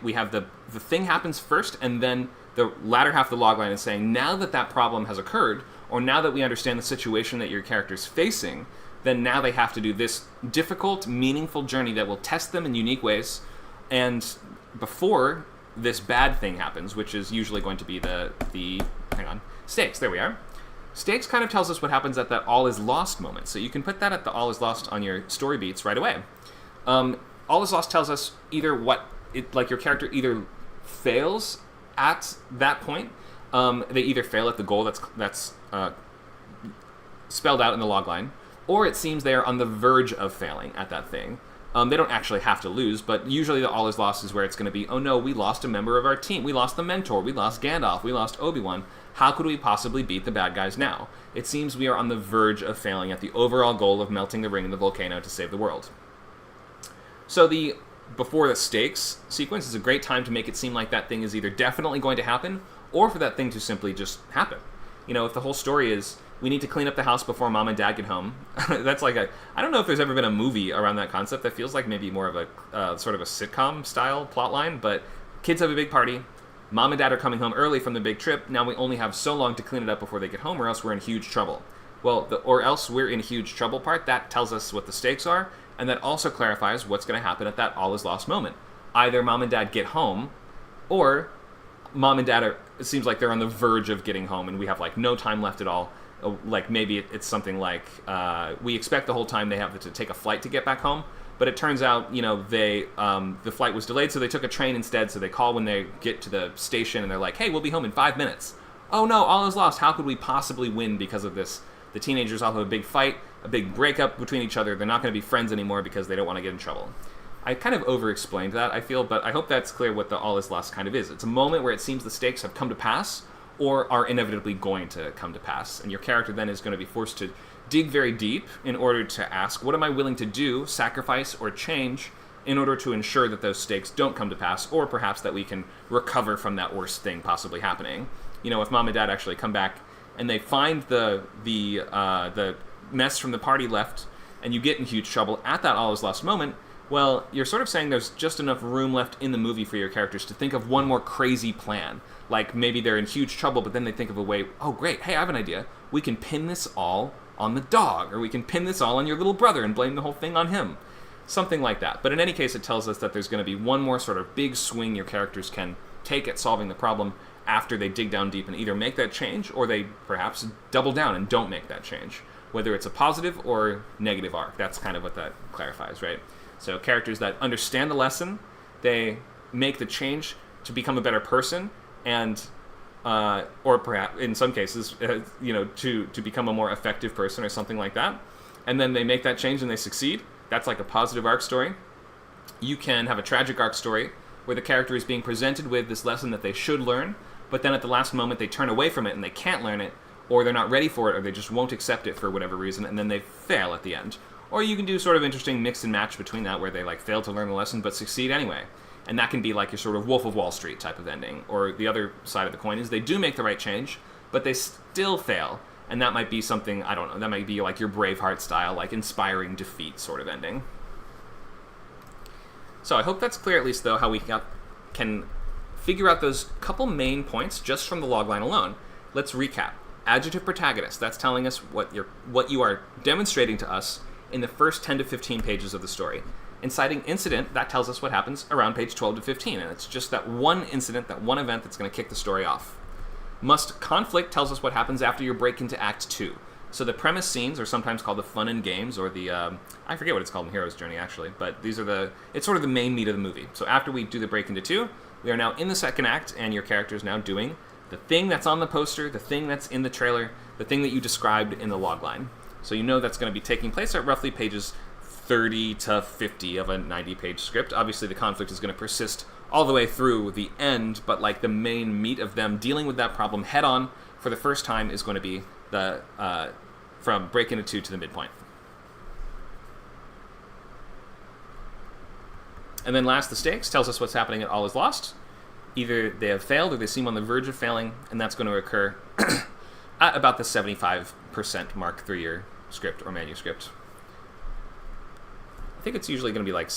we have the thing happens first, and then the latter half of the logline is saying, now that problem has occurred, or now that we understand the situation that your character's facing, then now they have to do this difficult, meaningful journey that will test them in unique ways, and before this bad thing happens, which is usually going to be the stakes. There we are. Stakes kind of tells us what happens at that all is lost moment. So you can put that at the all is lost on your story beats right away. All is lost tells us either your character either fails at that point. They either fail at the goal that's spelled out in the logline, or it seems they are on the verge of failing at that thing. They don't actually have to lose, but usually the all is lost is where it's going to be, oh no, we lost a member of our team. We lost the mentor. We lost Gandalf. We lost Obi-Wan. How could we possibly beat the bad guys now? It seems we are on the verge of failing at the overall goal of melting the ring in the volcano to save the world. So the before the stakes sequence is a great time to make it seem like that thing is either definitely going to happen, or for that thing to simply just happen. If the whole story is, we need to clean up the house before mom and dad get home. That's like I don't know if there's ever been a movie around that concept that feels like maybe more of a sort of a sitcom style plotline, but kids have a big party. Mom and dad are coming home early from the big trip. Now we only have so long to clean it up before they get home, or else we're in huge trouble. Well, the or else we're in huge trouble part, that tells us what the stakes are, and that also clarifies what's going to happen at that all is lost moment. Either mom and dad get home, or mom and dad it seems like they're on the verge of getting home, and we have like no time left at all. Like maybe it's something like we expect the whole time they have to take a flight to get back home, but it turns out the flight was delayed, so they took a train instead. So they call when they get to the station, and they're like, "Hey, we'll be home in 5 minutes." Oh no, all is lost. How could we possibly win because of this? The teenagers all have a big fight, a big breakup between each other. They're not going to be friends anymore because they don't want to get in trouble. I kind of over-explained that, I feel, but I hope that's clear what the all is lost kind of is. It's a moment where it seems the stakes have come to pass, or are inevitably going to come to pass. And your character then is going to be forced to dig very deep in order to ask, what am I willing to do, sacrifice, or change in order to ensure that those stakes don't come to pass, or perhaps that we can recover from that worst thing possibly happening. You know, if mom and dad actually come back and they find the mess from the party left, and you get in huge trouble at that all is lost moment, well, you're sort of saying there's just enough room left in the movie for your characters to think of one more crazy plan. Like, maybe they're in huge trouble, but then they think of a way, oh great, hey, I have an idea. We can pin this all on the dog, or we can pin this all on your little brother and blame the whole thing on him. Something like that. But in any case, it tells us that there's going to be one more sort of big swing your characters can take at solving the problem after they dig down deep and either make that change, or they perhaps double down and don't make that change. Whether it's a positive or negative arc. That's kind of what that clarifies, right? So characters that understand the lesson, they make the change to become a better person, and or perhaps in some cases, to become a more effective person or something like that. And then they make that change and they succeed. That's like a positive arc story. You can have a tragic arc story where the character is being presented with this lesson that they should learn, but then at the last moment they turn away from it and they can't learn it, or they're not ready for it, or they just won't accept it for whatever reason, and then they fail at the end. Or you can do sort of interesting mix and match between that, where they like fail to learn the lesson but succeed anyway. And that can be like your sort of Wolf of Wall Street type of ending. Or the other side of the coin is they do make the right change, but they still fail. And that might be something, I don't know, that might be like your Braveheart style, like inspiring defeat sort of ending. So I hope that's clear at least, though, how we can figure out those couple main points just from the logline alone. Let's recap. Adjective protagonist, that's telling us what you are demonstrating to us in the first 10 to 15 pages of the story. Inciting incident, that tells us what happens around page 12 to 15, and it's just that one incident, that one event that's going to kick the story off. Must conflict tells us what happens after your break into Act 2. So the premise scenes are sometimes called the fun and games, or the, I forget what it's called in Hero's Journey, actually, but these are it's sort of the main meat of the movie. So after we do the break into 2, we are now in the second act, and your character is now doing the thing that's on the poster, the thing that's in the trailer, the thing that you described in the logline. So you know that's going to be taking place at roughly pages 30 to 50 of a 90-page script. Obviously, the conflict is going to persist all the way through the end, but like the main meat of them dealing with that problem head-on for the first time is going to be the from break into 2 to the midpoint. And then last, the stakes tells us what's happening at All Is Lost. Either they have failed or they seem on the verge of failing, and that's going to occur at about the 75% mark through your script or manuscript. I think it's usually going to be like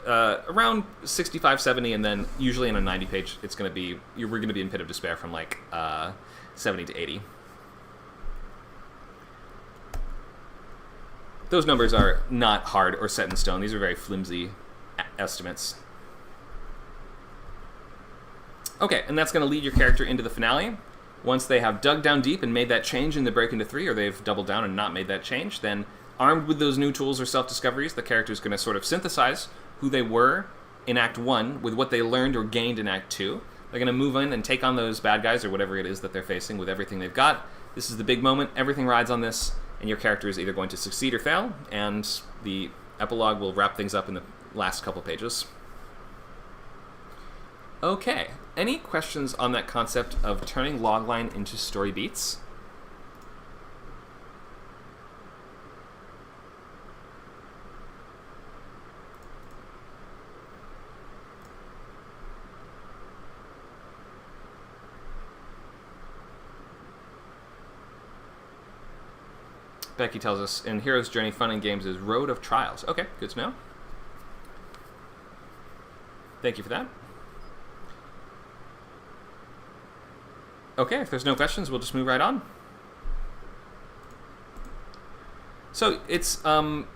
around 65, 70, and then usually in a 90-page, it's going to be we're going to be in pit of despair from like 70 to 80. Those numbers are not hard or set in stone. These are very flimsy estimates. Okay, and that's going to lead your character into the finale. Once they have dug down deep and made that change in the break into 3, or they've doubled down and not made that change, then armed with those new tools or self-discoveries, the character is going to sort of synthesize who they were in Act 1 with what they learned or gained in Act 2. They're going to move in and take on those bad guys or whatever it is that they're facing with everything they've got. This is the big moment. Everything rides on this, and your character is either going to succeed or fail, and the epilogue will wrap things up in the last couple pages. Okay, any questions on that concept of turning logline into story beats? Becky tells us, in Hero's Journey, fun and games is Road of Trials. Okay, good to know. Thank you for that. Okay, if there's no questions, we'll just move right on. So it's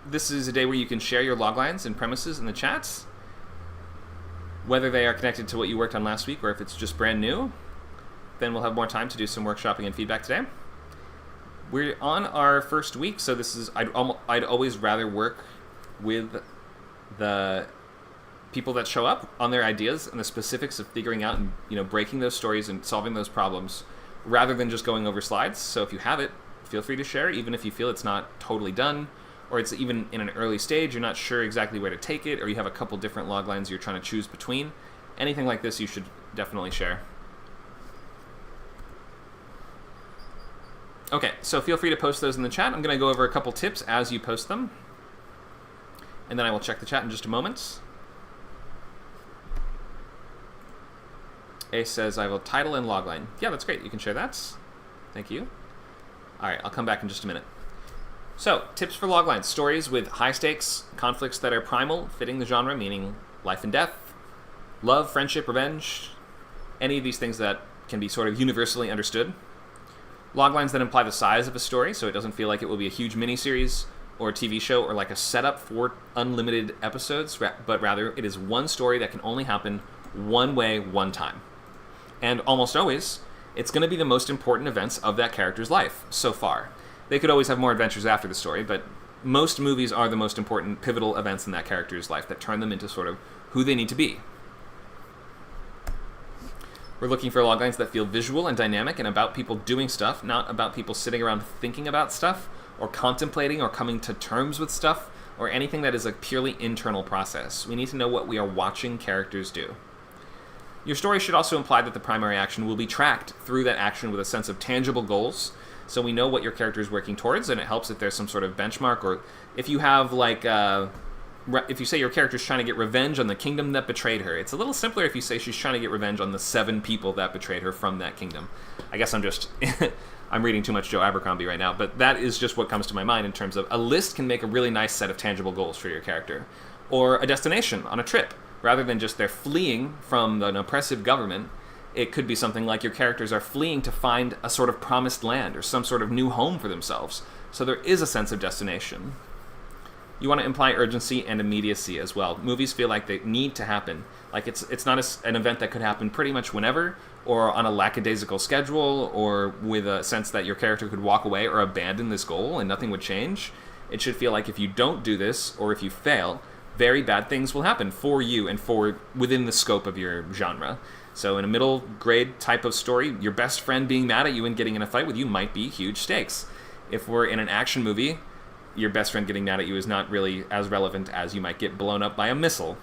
this is a day where you can share your loglines and premises in the chats, whether they are connected to what you worked on last week or if it's just brand new. Then we'll have more time to do some workshopping and feedback today. We're on our first week, so this is I'd always rather work with the people that show up on their ideas and the specifics of figuring out and breaking those stories and solving those problems, rather than just going over slides. So if you have it, feel free to share, even if you feel it's not totally done, or it's even in an early stage, you're not sure exactly where to take it, or you have a couple different log lines you're trying to choose between. Anything like this, you should definitely share. Okay, so feel free to post those in the chat. I'm going to go over a couple tips as you post them. And then I will check the chat in just a moment. Ace says, I have a title and logline. Yeah, that's great. You can share that. Thank you. All right, I'll come back in just a minute. So, tips for loglines. Stories with high stakes, conflicts that are primal, fitting the genre, meaning life and death, love, friendship, revenge, any of these things that can be sort of universally understood. Loglines that imply the size of a story, so it doesn't feel like it will be a huge miniseries or a TV show or like a setup for unlimited episodes, but rather it is one story that can only happen one way, one time. And almost always, it's going to be the most important events of that character's life so far. They could always have more adventures after the story, but most movies are the most important pivotal events in that character's life that turn them into sort of who they need to be. We're looking for loglines that feel visual and dynamic and about people doing stuff, not about people sitting around thinking about stuff or contemplating or coming to terms with stuff or anything that is a purely internal process. We need to know what we are watching characters do. Your story should also imply that the primary action will be tracked through that action with a sense of tangible goals, so we know what your character is working towards, and it helps if there's some sort of benchmark, or if you have, like, if you say your character's trying to get revenge on the kingdom that betrayed her. It's a little simpler if you say she's trying to get revenge on the 7 people that betrayed her from that kingdom. I guess I'm just... I'm reading too much Joe Abercrombie right now, but that is just what comes to my mind in terms of a list can make a really nice set of tangible goals for your character. Or a destination on a trip. Rather than just they're fleeing from an oppressive government, it could be something like your characters are fleeing to find a sort of promised land or some sort of new home for themselves. So there is a sense of destination. You want to imply urgency and immediacy as well. Movies feel like they need to happen. Like it's not an event that could happen pretty much whenever, or on a lackadaisical schedule, or with a sense that your character could walk away or abandon this goal and nothing would change. It should feel like if you don't do this, or if you fail, very bad things will happen for you and for within the scope of your genre. So in a middle grade type of story, your best friend being mad at you and getting in a fight with you might be huge stakes. If we're in an action movie, your best friend getting mad at you is not really as relevant as you might get blown up by a missile.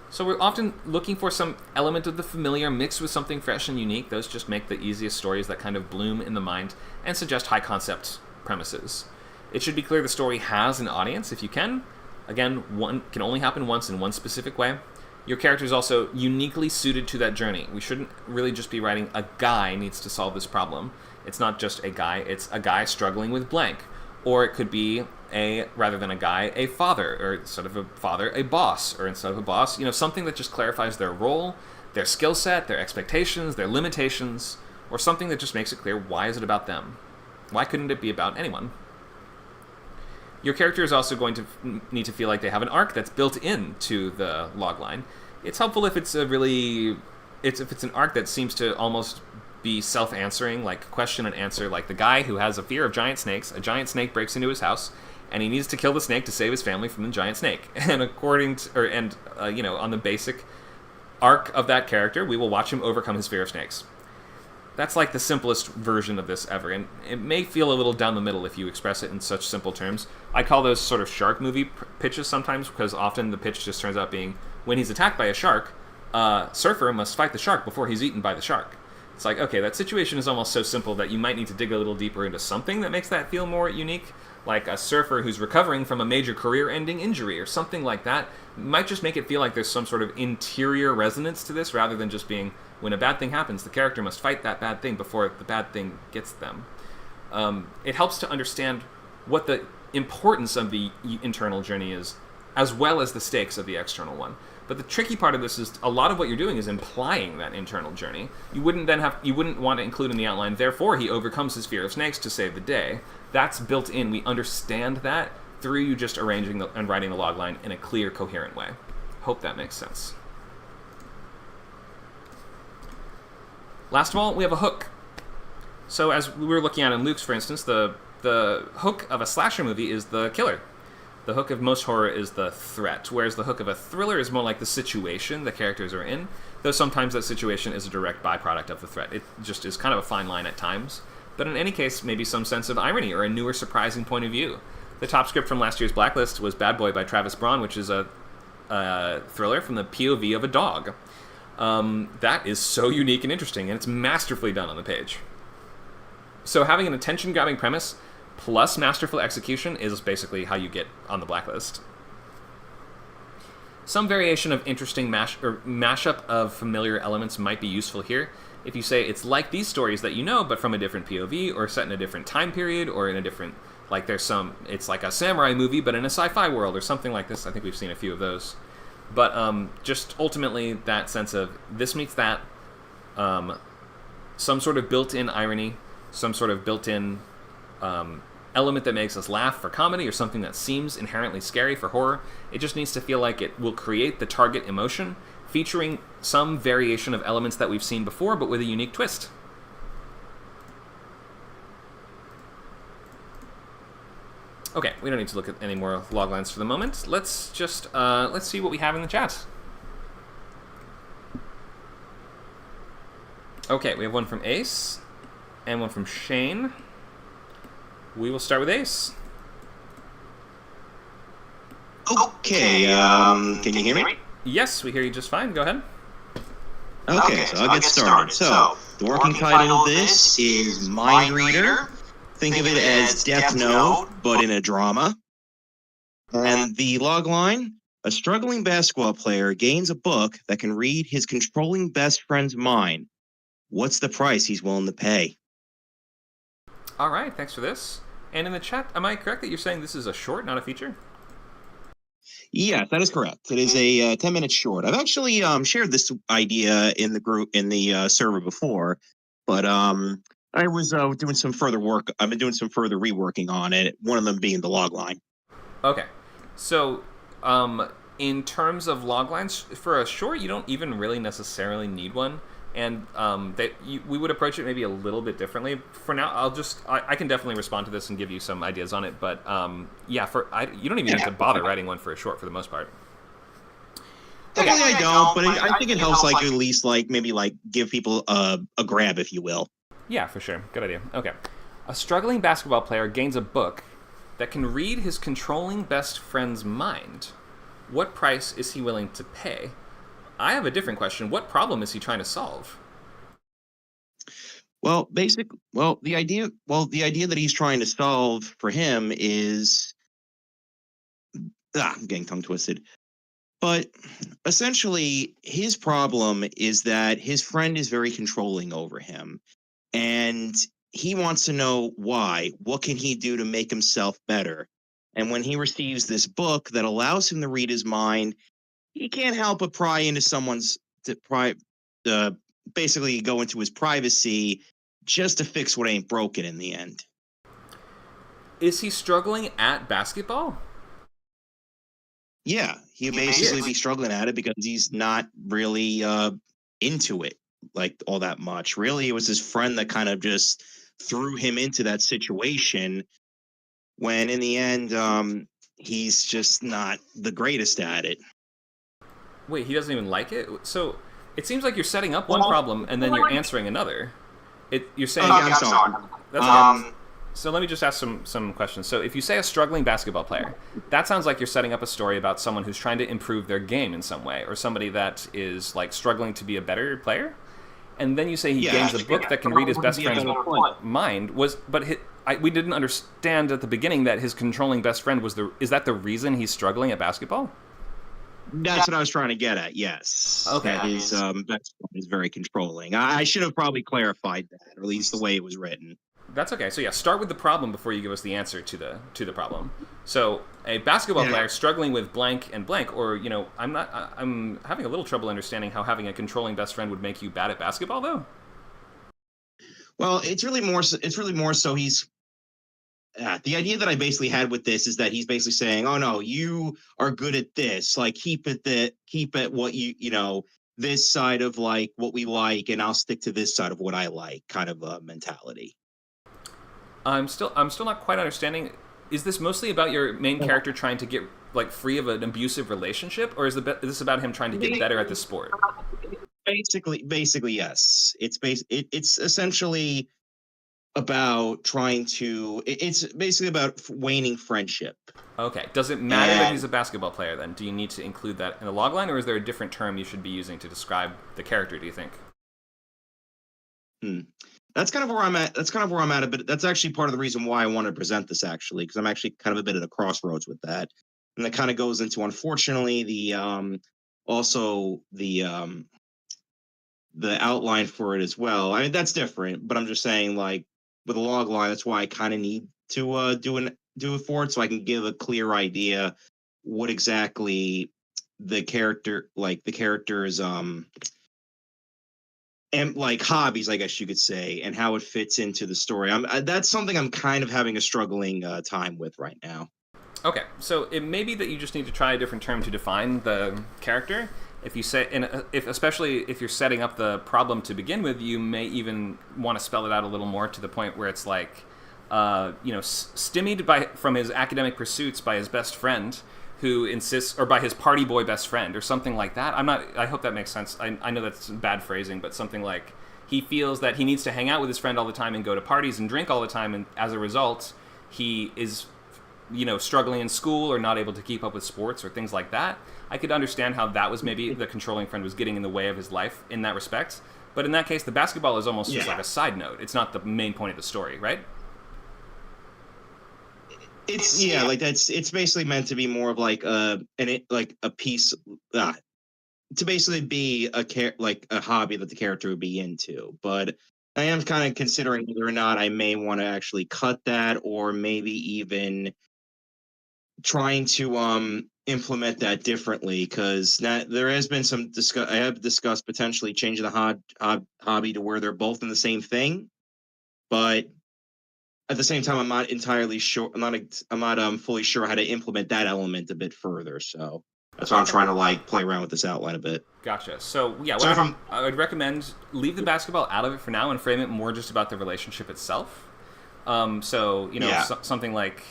So we're often looking for some element of the familiar mixed with something fresh and unique. Those just make the easiest stories that kind of bloom in the mind and suggest high concept premises. It should be clear the story has an audience if you can. Again, one can only happen once in one specific way. Your character is also uniquely suited to that journey. We shouldn't really just be writing a guy needs to solve this problem. It's not just a guy, it's a guy struggling with blank. Or it could be rather than a guy, a father, or instead of a father, a boss, or instead of a boss, something that just clarifies their role, their skill set, their expectations, their limitations, or something that just makes it clear why is it about them? Why couldn't it be about anyone? Your character is also going to need to feel like they have an arc that's built into the logline. It's helpful if it's if it's an arc that seems to almost be self-answering, like question and answer, like the guy who has a fear of giant snakes. A giant snake breaks into his house, and he needs to kill the snake to save his family from the giant snake. And on the basic arc of that character, we will watch him overcome his fear of snakes. That's like the simplest version of this ever, and it may feel a little down the middle if you express it in such simple terms. I call those sort of shark movie pitches sometimes, because often the pitch just turns out being, when he's attacked by a shark, Surfer must fight the shark before he's eaten by the shark. It's like, okay, that situation is almost so simple that you might need to dig a little deeper into something that makes that feel more unique, like a surfer who's recovering from a major career-ending injury or something like that. Might just make it feel like there's some sort of interior resonance to this, rather than just being, when a bad thing happens, the character must fight that bad thing before the bad thing gets them. It helps to understand what the importance of the internal journey is, as well as the stakes of the external one. But the tricky part of this is a lot of what you're doing is implying that internal journey. You wouldn't want to include in the outline, therefore he overcomes his fear of snakes to save the day. That's built in. We understand that through you just arranging and writing the logline in a clear, coherent way. Hope that makes sense. Last of all, we have a hook. So as we were looking at in Luke's, for instance, the hook of a slasher movie is the killer. The hook of most horror is the threat, whereas the hook of a thriller is more like the situation the characters are in, though sometimes that situation is a direct byproduct of the threat. It just is kind of a fine line at times. But in any case, maybe some sense of irony or a newer, surprising point of view. The top script from last year's Blacklist was Bad Boy by Travis Braun, which is a thriller from the POV of a dog. That is so unique and interesting, and it's masterfully done on the page. So having an attention-grabbing premise plus masterful execution is basically how you get on the blacklist. Some variation of interesting mashup of familiar elements might be useful here. If you say it's like these stories that you know, but from a different POV, or set in a different time period, or in a different, like it's like a samurai movie, but in a sci-fi world, or something like this. I think we've seen a few of those. But just ultimately that sense of this meets that, some sort of built-in irony, some sort of built-in element that makes us laugh for comedy, or something that seems inherently scary for horror. It just needs to feel like it will create the target emotion, featuring some variation of elements that we've seen before, but with a unique twist. Okay, we don't need to look at any more log lines for the moment. Let's just let's see what we have in the chat. Okay, we have one from Ace and one from Shane. We will start with Ace. Okay, can you hear me? Yes, we hear you just fine. Go ahead. Okay, so I'll get started. So, the working title of this is Mind Reader. Think of it as Death Note, but in a drama. And the logline, a struggling basketball player gains a book that can read his controlling best friend's mind. What's the price he's willing to pay? All right, thanks for this. And in the chat, am I correct that you're saying this is a short, not a feature? Yes, that is correct. It is a 10-minute short. I've actually shared this idea in the group, in the server before, but I was doing some further work. I've been doing some further reworking on it, one of them being the logline. Okay. So, in terms of loglines, for a short, you don't even really necessarily need one. And we would approach it maybe a little bit differently. For now, I can definitely respond to this and give you some ideas on it. But yeah, you don't even have to bother writing one for a short for the most part. Definitely I don't, but I think it helps, like, at least, like, maybe, like, give people a grab, if you will. Yeah, for sure. Good idea. Okay. A struggling basketball player gains a book that can read his controlling best friend's mind. What price is he willing to pay? I have a different question. What problem is he trying to solve? Well, the idea that he's trying to solve for him is, I'm getting tongue twisted. But essentially, his problem is that his friend is very controlling over him, and he wants to know why. What can he do to make himself better? And when he receives this book that allows him to read his mind, he can't help but pry into basically go into his privacy just to fix what ain't broken in the end. Is he struggling at basketball? Yeah, he'll basically be struggling at it because he's not really into it like all that much. Really, it was his friend that kind of just threw him into that situation when in the end, he's just not the greatest at it. Wait, he doesn't even like it? So it seems like you're setting up one problem and then you're answering another. You're saying... I'm sorry. That's so let me just ask some questions. So if you say a struggling basketball player, that sounds like you're setting up a story about someone who's trying to improve their game in some way, or somebody that is like struggling to be a better player. And then you say he gains a book that can read his best friend's mind. We didn't understand at the beginning that his controlling best friend is that the reason he's struggling at basketball? That's what I was trying to get at, yes. Okay. That his best friend is very controlling. I should have probably clarified that, or at least the way it was written. That's okay. So yeah, start with the problem before you give us the answer to the problem. So a basketball player struggling with blank and blank, or I'm having a little trouble understanding how having a controlling best friend would make you bad at basketball, though. Well, it's really more so he's. The idea that I basically had with this is that he's basically saying, "Oh no, you are good at this. Like keep it what this side of like what we like, and I'll stick to this side of what I like." Kind of a mentality. I'm still not quite understanding. Is this mostly about your main character trying to get like free of an abusive relationship, or is this about him trying to get better at the sport? Basically, yes. It's essentially about trying to. It's basically about waning friendship. Okay. Does it matter that he's a basketball player then? Do you need to include that in the logline, or is there a different term you should be using to describe the character, do you think? That's kind of where I'm at. But that's actually part of the reason why I want to present this, actually, because I'm actually kind of a bit at a crossroads with that. And that kind of goes into, unfortunately, the outline for it as well. I mean, that's different, but I'm just saying, like, with a log line, that's why I kind of need to do it for it, so I can give a clear idea what exactly the character's and like hobbies, I guess you could say, and how it fits into the story. That's something I'm kind of having a struggling time with right now. Okay, so it may be that you just need to try a different term to define the character. If you say, especially if you're setting up the problem to begin with, you may even want to spell it out a little more to the point where it's like, stymied from his academic pursuits by his best friend, who insists, or by his party boy best friend, or something like that. I hope that makes sense. I know that's bad phrasing, but something like he feels that he needs to hang out with his friend all the time and go to parties and drink all the time, and as a result, he is, struggling in school or not able to keep up with sports or things like that. I could understand how that was maybe the controlling friend was getting in the way of his life in that respect. But in that case, the basketball is almost just like a side note. It's not the main point of the story, right? It's it's basically meant to be more of like a piece to basically be a hobby that the character would be into. But I am kind of considering whether or not I may want to actually cut that, or maybe even trying to implement that differently, because there has been some I have discussed potentially changing the hobby to where they're both in the same thing, but at the same time, I'm not entirely sure. I'm not fully sure how to implement that element a bit further. So that's why I'm trying to play around with this outline a bit. Gotcha. So yeah, I would recommend leave the basketball out of it for now and frame it more just about the relationship itself. Something like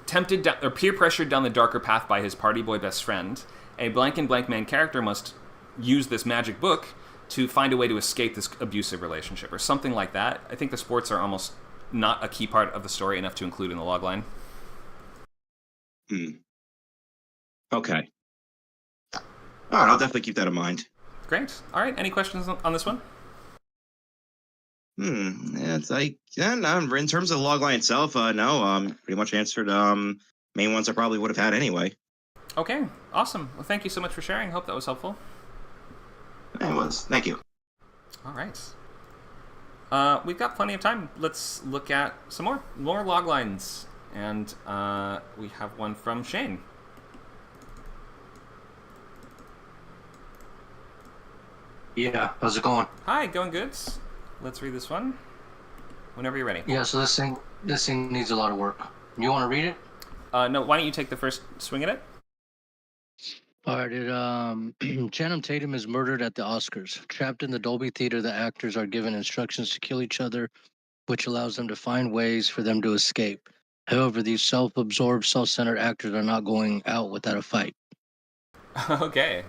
tempted or peer pressured down the darker path by his party boy best friend, a blank and blank main character must use this magic book to find a way to escape this abusive relationship, or something like that. I think the sports are almost not a key part of the story enough to include in the logline. Okay. All right, I'll definitely keep that in mind. Great. All right, any questions on this one? It's like, no, in terms of the logline itself, no, pretty much answered main ones I probably would have had anyway. Okay, awesome. Well, thank you so much for sharing. Hope that was helpful. It was. Thank you. All right. We've got plenty of time. Let's look at some more log lines. And we have one from Shane. Yeah, how's it going? Hi, going good. Let's read this one. Whenever you're ready. Yeah, so this thing needs a lot of work. You want to read it? No, why don't you take the first swing at it? All right, Channing Tatum is murdered at the Oscars. Trapped in the Dolby Theater, the actors are given instructions to kill each other, which allows them to find ways for them to escape. However, these self-absorbed, self-centered actors are not going out without a fight. Okay.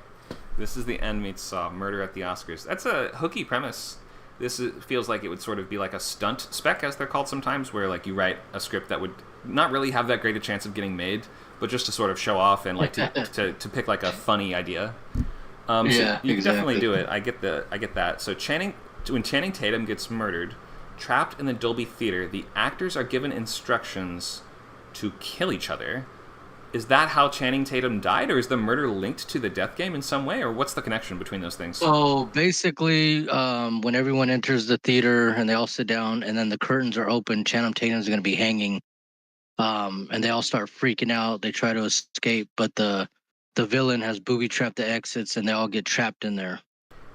This is the end meets murder at the Oscars. That's a hooky premise. This feels like it would sort of be like a stunt spec, as they're called sometimes, where like you write a script that would not really have that great a chance of getting made, but just to sort of show off and like to pick like a funny idea. So you can definitely do it. I get that. So when Channing Tatum gets murdered, trapped in the Dolby Theater, the actors are given instructions to kill each other. Is that how Channing Tatum died, or is the murder linked to the death game in some way, or what's the connection between those things? So basically, when everyone enters the theater and they all sit down, and then the curtains are open, Channing Tatum's going to be hanging, and they all start freaking out. They try to escape, but the villain has booby-trapped the exits, and they all get trapped in there.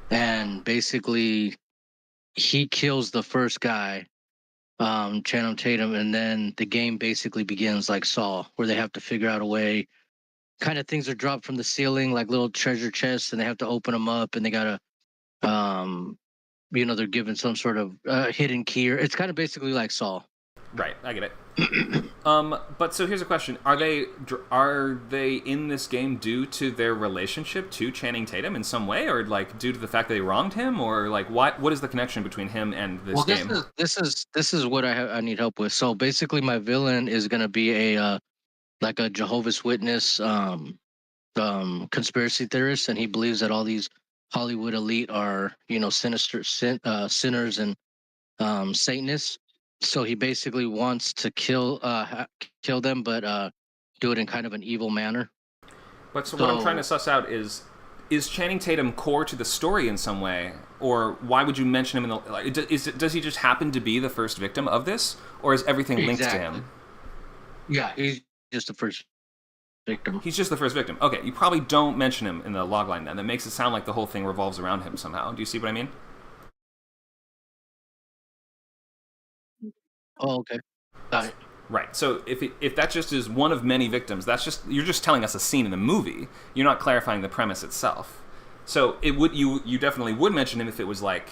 And basically, he kills the first guy, Channing Tatum, and then the game basically begins like Saw, where they have to figure out a way. Kind of things are dropped from the ceiling, like little treasure chests, and they have to open them up, and they gotta, they're given some sort of hidden key. It's kind of basically like Saw. Right, I get it. But so here's a question: Are they in this game due to their relationship to Channing Tatum in some way, or like due to the fact that they wronged him, or like what is the connection between him and this Well, game? this is what I need help with. So basically, my villain is gonna be a like a Jehovah's Witness conspiracy theorist, and he believes that all these Hollywood elite are sinners and Satanists. So he basically wants to kill them, but do it in kind of an evil manner. But so what I'm trying to suss out is Channing Tatum core to the story in some way, or why would you mention him in the? Like, does he just happen to be the first victim of this, or is everything linked to him? Yeah, he's just the first victim. He's just the first victim. Okay, you probably don't mention him in the logline then. That makes it sound like the whole thing revolves around him somehow. Do you see what I mean? Oh, okay. Got it. Right. So if that just is one of many victims, you're just telling us a scene in the movie. You're not clarifying the premise itself. So you definitely would mention him if it was like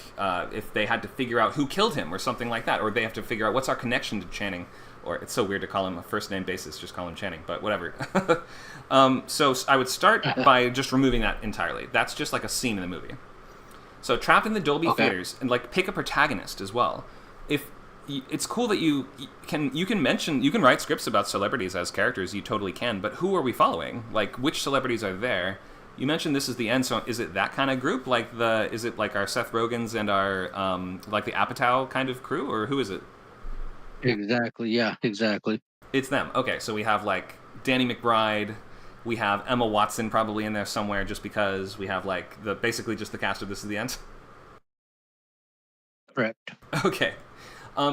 if they had to figure out who killed him or something like that, or they have to figure out what's our connection to Channing. Or it's so weird to call him a first name basis, just call him Channing, but whatever. So I would start by just removing that entirely. That's just like a scene in the movie. So trapped in the Dolby theaters, and like pick a protagonist as well. It's cool that you can write scripts about celebrities as characters, you totally can, but who are we following? Like, which celebrities are there? You mentioned this is the end, so is it that kind of group? Is it like our Seth Rogens and our like the Apatow kind of crew, or who is it? Exactly. Yeah. Exactly. It's them. Okay, so we have like Danny McBride, we have Emma Watson probably in there somewhere, just because we have like basically just the cast of This Is the End. Correct. Okay.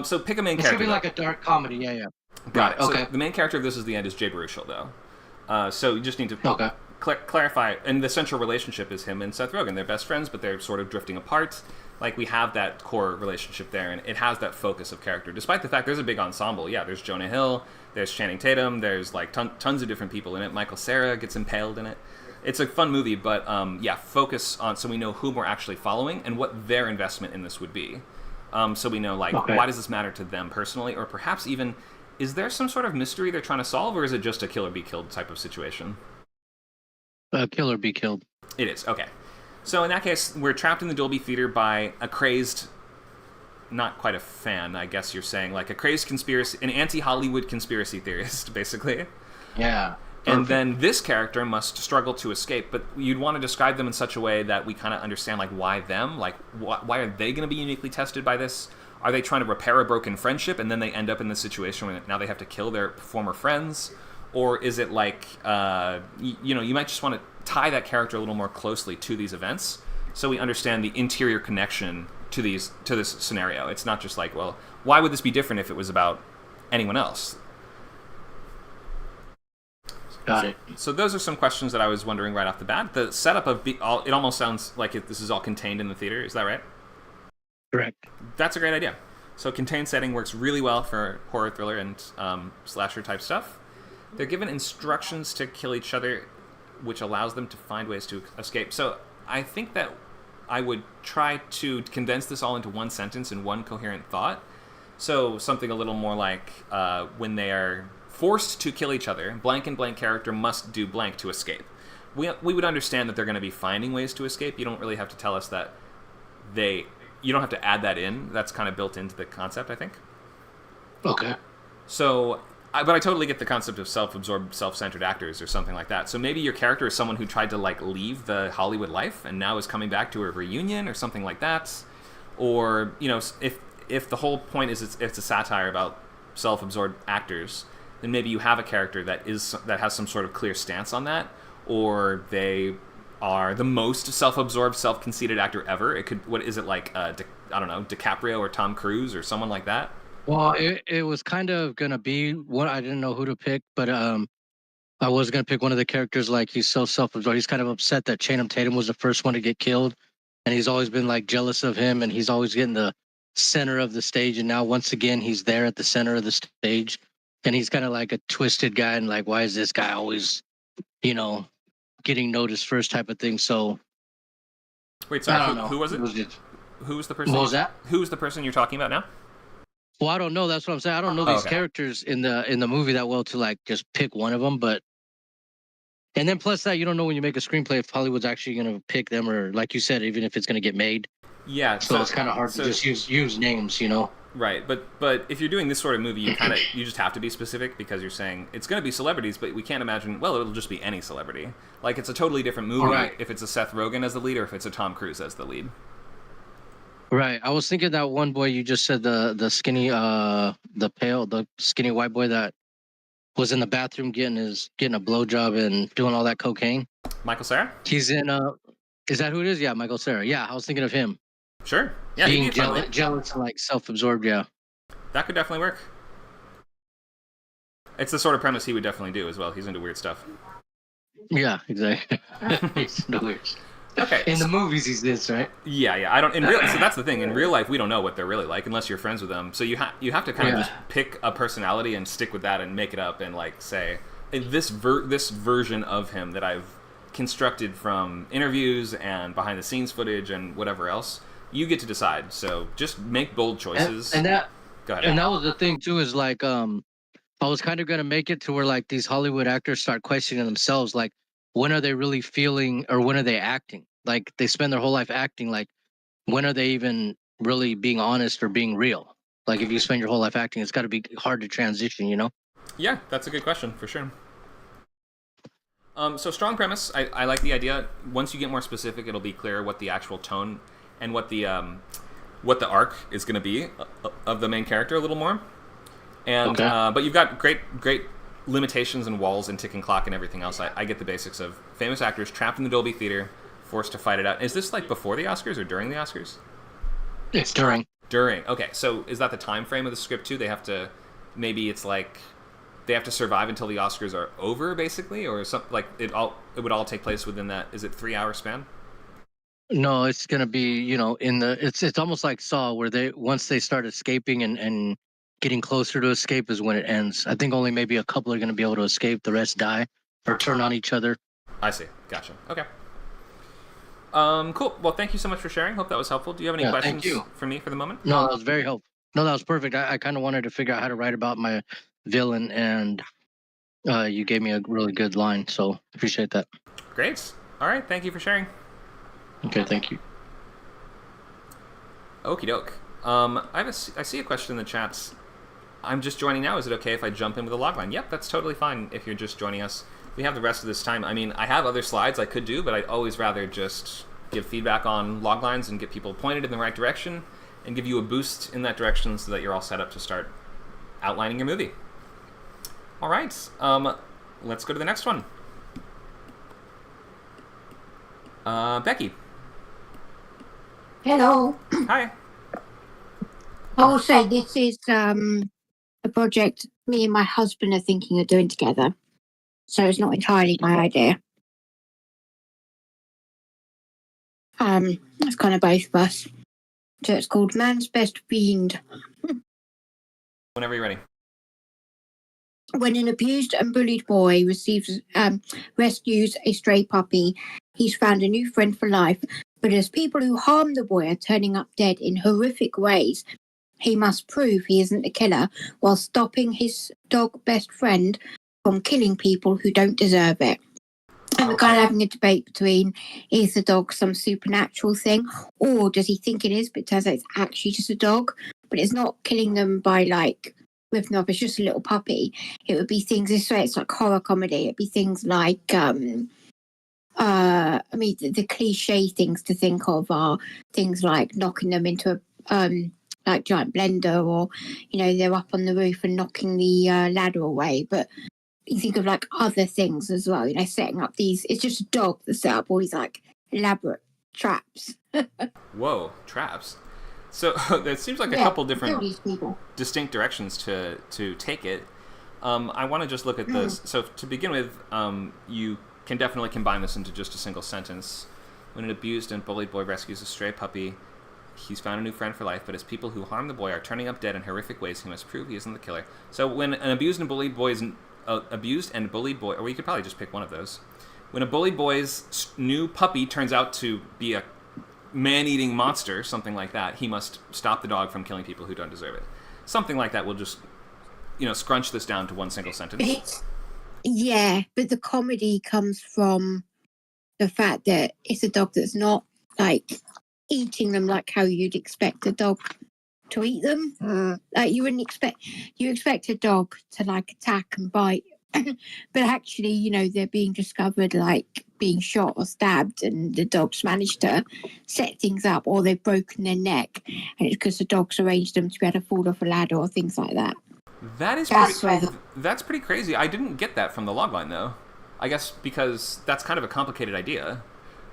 So pick a main It's character. gonna be like a dark comedy. Yeah. Yeah. Got it. Okay. So the main character of This Is the End is Jay Baruchel, though. So you just need to clarify. And the central relationship is him and Seth Rogen. They're best friends, but they're sort of drifting apart. Like, we have that core relationship there, and it has that focus of character. Despite the fact there's a big ensemble. Yeah, there's Jonah Hill, there's Channing Tatum, there's like tons of different people in it. Michael Cera gets impaled in it. It's a fun movie, but focus on so we know whom we're actually following and what their investment in this would be. So we know, like, why does this matter to them personally? Or perhaps even, is there some sort of mystery they're trying to solve, or is it just a kill or be killed type of situation? Kill or be killed. It is, okay. So in that case, we're trapped in the Dolby Theater by a crazed, not quite a fan, I guess you're saying, like a crazed an anti-Hollywood conspiracy theorist, basically. Yeah. And then this character must struggle to escape, but you'd want to describe them in such a way that we kind of understand, like, why them? Like, why are they going to be uniquely tested by this? Are they trying to repair a broken friendship, and then they end up in this situation where now they have to kill their former friends? Or is it like, you might just want to tie that character a little more closely to these events so we understand the interior connection to this scenario. It's not just like, well, why would this be different if it was about anyone else? Got it. So those are some questions that I was wondering right off the bat. The setup of it almost sounds like this is all contained in the theater. Is that right? Correct. That's a great idea. So contained setting works really well for horror, thriller, and slasher type stuff. They're given instructions to kill each other, which allows them to find ways to escape. So I think that I would try to condense this all into one sentence and one coherent thought. So something a little more like when they are forced to kill each other, blank and blank character must do blank to escape. We would understand that they're going to be finding ways to escape. You don't really have to tell us that you don't have to add that in. That's kind of built into the concept, I think. Okay. So, but I totally get the concept of self-absorbed, self-centered actors or something like that. So maybe your character is someone who tried to like leave the Hollywood life and now is coming back to a reunion or something like that. Or, if the whole point is it's a satire about self-absorbed actors, then maybe you have a character that has some sort of clear stance on that, or they are the most self-absorbed, self-conceited actor ever. It could, what is it like? I don't know, DiCaprio or Tom Cruise or someone like that. Well, it was kind of gonna be what I didn't know who to pick, but I was gonna pick one of the characters. Like, he's so self-absorbed. He's kind of upset that Channing Tatum was the first one to get killed, and he's always been like jealous of him, and he's always getting the center of the stage, and now once again he's there at the center of the stage, and he's kind of like a twisted guy, and like, why is this guy always, getting noticed first type of thing? So wait, sorry, who was it? Who was the person? What was that? Who's the person you're talking about now? Well, I don't know. That's what I'm saying. I don't know Oh, these okay. characters in the movie that well to like just pick one of them. But and then plus that you don't know when you make a screenplay if Hollywood's actually going to pick them or like you said, even if it's going to get made. Yeah, So it's kind of hard to just use names, you know. Right, but if you're doing this sort of movie, you just have to be specific because you're saying it's going to be celebrities, but we can't imagine. Well, it'll just be any celebrity. Like it's a totally different movie Right. if it's a Seth Rogen as the lead or if it's a Tom Cruise as the lead. Right. I was thinking that one boy you just said the skinny the skinny white boy that was in the bathroom getting a blowjob and doing all that cocaine. Michael Cera? He's in is that who it is? Yeah, Michael Cera. Yeah, I was thinking of him. Sure. Yeah, Being he'd be a fun lead. jealous and like self-absorbed, yeah. That could definitely work. It's the sort of premise he would definitely do as well. He's into weird stuff. Yeah, exactly. He's no weird. Okay. In the movies he's this, right? Yeah. I don't. So that's the thing. In real life, we don't know what they're really like unless you're friends with them. So you have to kind of just pick a personality and stick with that and make it up and like say this version of him that I've constructed from interviews and behind the scenes footage and whatever else. You get to decide. So just make bold choices. And that Go ahead. and that was the thing too is like I was kind of gonna make it to where like these Hollywood actors start questioning themselves, like when are they really feeling or when are they acting? Like they spend their whole life acting. Like when are they even really being honest or being real? Like if you spend your whole life acting, it's got to be hard to transition, you know? Yeah, that's a good question for sure. So strong premise. I like the idea. Once you get more specific, it'll be clear what the actual tone and what the arc is going to be of the main character a little more. And Okay. But you've got great limitations and walls and ticking clock and everything else. I get the basics of famous actors trapped in the Dolby Theater, forced to fight it out. Is this like before the Oscars or during the Oscars? It's during. During. Okay, so is that the time frame of the script too? They have to, maybe it's like they have to survive until the Oscars are over, basically, or something like it would all take place within that. Is it 3-hour span? No, it's gonna be, you know, it's almost like Saw where they once they start escaping and getting closer to escape is when it ends. I think only maybe a couple are gonna be able to escape, the rest die or turn on each other. I see. Gotcha. Okay. Cool. Well, thank you so much for sharing. Hope that was helpful. Do you have any questions for me for the moment? No, that was very helpful. No, that was perfect. I kind of wanted to figure out how to write about my villain, and you gave me a really good line, so appreciate that. Great. All right. Thank you for sharing. Okay, thank you. Okie doke. I see a question in the chats. I'm just joining now. Is it okay if I jump in with a logline? Yep, that's totally fine if you're just joining us. We have the rest of this time. I mean, I have other slides I could do, but I'd always rather just give feedback on loglines and get people pointed in the right direction and give you a boost in that direction so that you're all set up to start outlining your movie. All right. Let's go to the next one. Becky. Hello. Hi. Also, this is a project me and my husband are thinking of doing together. So it's not entirely my idea. It's kind of both of us. So it's called Man's Best Fiend. Whenever you're ready. When an abused and bullied boy rescues a stray puppy, he's found a new friend for life. But as people who harm the boy are turning up dead in horrific ways, he must prove he isn't the killer while stopping his dog best friend from killing people who don't deserve it. And we're kind of having a debate between, is the dog some supernatural thing, or does he think it is, but it turns out it's actually just a dog, but it's not killing them by like ripping them up, it's just a little puppy. It would be things, this way it's like horror comedy, it'd be things like I mean, the cliche things to think of are things like knocking them into a like giant blender, or you know, they're up on the roof and knocking the ladder away. But you think of like other things as well, you know, setting up these. It's just a dog that set up all these like elaborate traps. Whoa, traps. So it seems like a couple different distinct directions to take it. I want to just look at this. So to begin with, you can definitely combine this into just a single sentence. When an abused and bullied boy rescues a stray puppy, he's found a new friend for life, but as people who harm the boy are turning up dead in horrific ways, he must prove he isn't the killer. So when an abused and bullied boy, or you could probably just pick one of those. When a bullied boy's new puppy turns out to be a man-eating monster, something like that, he must stop the dog from killing people who don't deserve it. something like that will just, scrunch this down to one single sentence. But the comedy comes from the fact that it's a dog that's not like eating them like how you'd expect a dog to eat them. Like you expect a dog to like attack and bite, but actually, they're being discovered like being shot or stabbed, and the dogs managed to set things up, or they've broken their neck, and it's because the dogs arranged them to be able to fall off a ladder or things like that. That's pretty crazy. I didn't get that from the logline though. I guess because that's kind of a complicated idea.